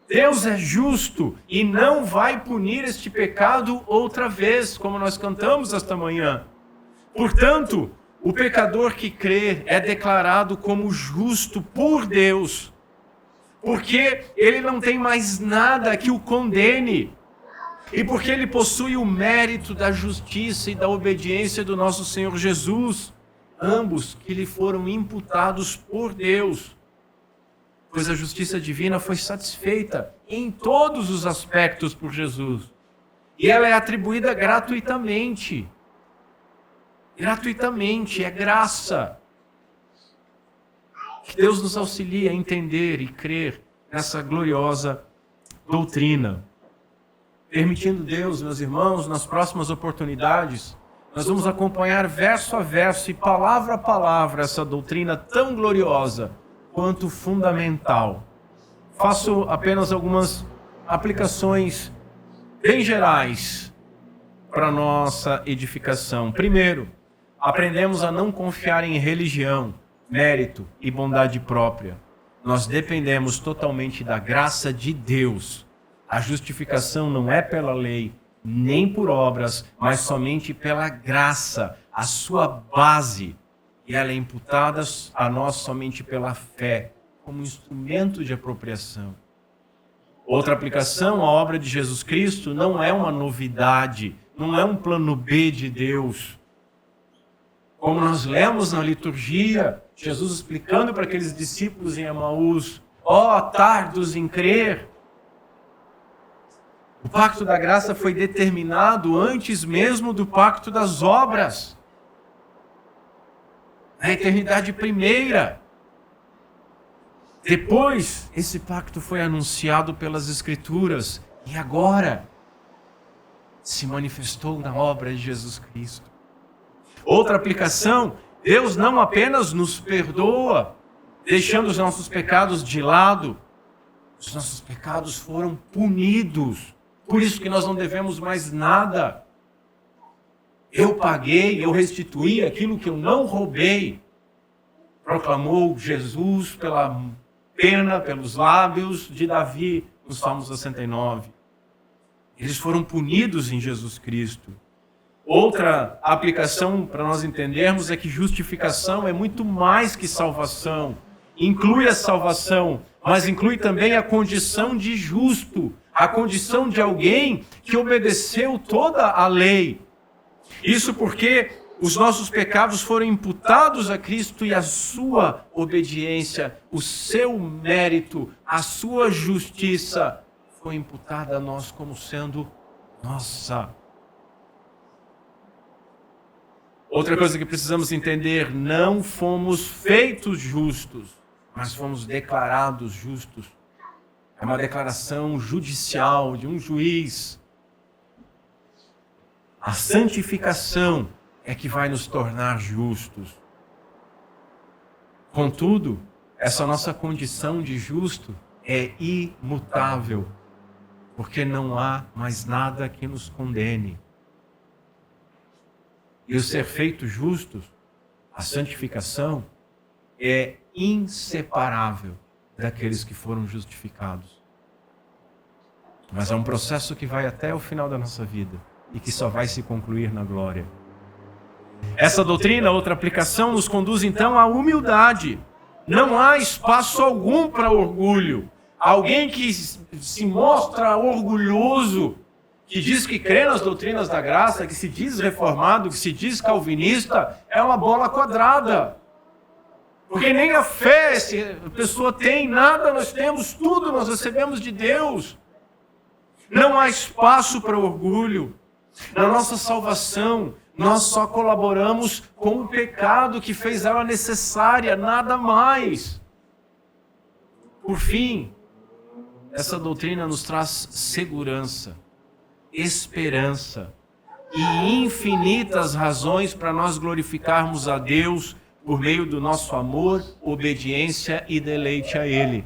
S2: Deus é justo e não vai punir este pecado outra vez, como nós cantamos esta manhã. Portanto, o pecador que crê é declarado como justo por Deus, porque ele não tem mais nada que o condene. E porque ele possui o mérito da justiça e da obediência do nosso Senhor Jesus, ambos que lhe foram imputados por Deus. Pois a justiça divina foi satisfeita em todos os aspectos por Jesus. E ela é atribuída gratuitamente. Gratuitamente, é graça. Que Deus nos auxilie a entender e crer nessa gloriosa doutrina. Permitindo Deus, meus irmãos, nas próximas oportunidades, nós vamos acompanhar verso a verso e palavra a palavra essa doutrina tão gloriosa quanto fundamental. Faço apenas algumas aplicações bem gerais para nossa edificação. Primeiro, aprendemos a não confiar em religião, mérito e bondade própria. Nós dependemos totalmente da graça de Deus. A justificação não é pela lei, nem por obras, mas somente pela graça, a sua base. E ela é imputada a nós somente pela fé, como instrumento de apropriação. Outra aplicação, a obra de Jesus Cristo não é uma novidade, não é um plano B de Deus. Como nós lemos na liturgia, Jesus explicando para aqueles discípulos em Emaús, ó tardos em crer. O pacto da graça foi determinado antes mesmo do pacto das obras. Na eternidade primeira. Depois, esse pacto foi anunciado pelas Escrituras e agora se manifestou na obra de Jesus Cristo. Outra aplicação, Deus não apenas nos perdoa, deixando os nossos pecados de lado, os nossos pecados foram punidos. Por isso que nós não devemos mais nada. Eu paguei, eu restituí aquilo que eu não roubei. Proclamou Jesus pela pena, pelos lábios de Davi, no Salmo 69. Eles foram punidos em Jesus Cristo. Outra aplicação para nós entendermos é que justificação é muito mais que salvação. Inclui a salvação, mas inclui também a condição de justo, a condição de alguém que obedeceu toda a lei. Isso porque os nossos pecados foram imputados a Cristo e a sua obediência, o seu mérito, a sua justiça foi imputada a nós como sendo nossa. Outra coisa que precisamos entender, não fomos feitos justos, mas fomos declarados justos. É uma declaração judicial de um juiz. A santificação é que vai nos tornar justos. Contudo, essa nossa condição de justo é imutável, porque não há mais nada que nos condene. E o ser feito justos, a santificação, é inseparável daqueles que foram justificados. Mas é um processo que vai até o final da nossa vida e que só vai se concluir na glória. Essa doutrina, outra aplicação, nos conduz então à humildade. Não há espaço algum para orgulho. Alguém que se mostra orgulhoso, que diz que crê nas doutrinas da graça, que se diz reformado, que se diz calvinista, é uma bola quadrada. Porque nem a fé a pessoa tem, nada nós temos, tudo nós recebemos de Deus. Não há espaço para orgulho. Na nossa salvação, nós só colaboramos com o pecado que fez ela necessária, nada mais. Por fim, essa doutrina nos traz segurança, esperança e infinitas razões para nós glorificarmos a Deus por meio do nosso amor, obediência e deleite a Ele.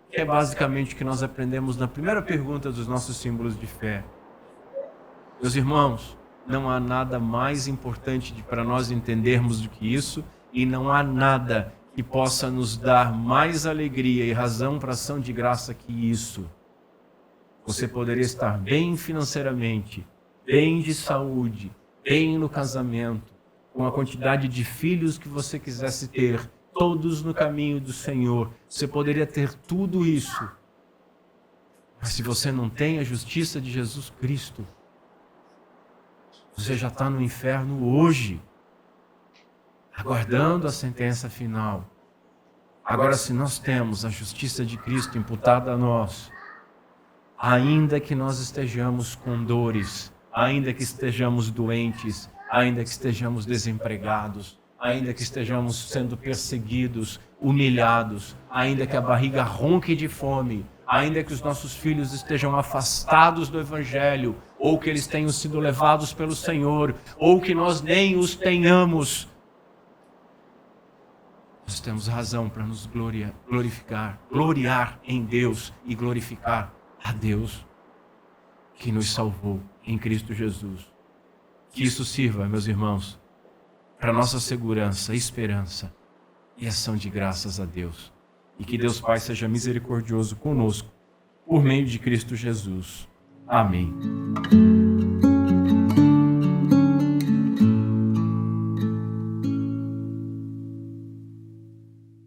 S2: Que é basicamente o que nós aprendemos na primeira pergunta dos nossos símbolos de fé. Meus irmãos, não há nada mais importante para nós entendermos do que isso, e não há nada que possa nos dar mais alegria e razão para ação de graça que isso. Você poderia estar bem financeiramente, bem de saúde, bem no casamento, com a quantidade de filhos que você quisesse ter, todos no caminho do Senhor. Você poderia ter tudo isso. Mas se você não tem a justiça de Jesus Cristo, você já está no inferno hoje, aguardando a sentença final. Agora, se nós temos a justiça de Cristo imputada a nós, ainda que nós estejamos com dores, ainda que estejamos doentes, ainda que estejamos desempregados, ainda que estejamos sendo perseguidos, humilhados, ainda que a barriga ronque de fome, ainda que os nossos filhos estejam afastados do Evangelho, ou que eles tenham sido levados pelo Senhor, ou que nós nem os tenhamos, nós temos razão para nos gloriar em Deus e glorificar a Deus que nos salvou em Cristo Jesus. Que isso sirva, meus irmãos, para nossa segurança, esperança e ação de graças a Deus. E que Deus Pai seja misericordioso conosco, por meio de Cristo Jesus. Amém.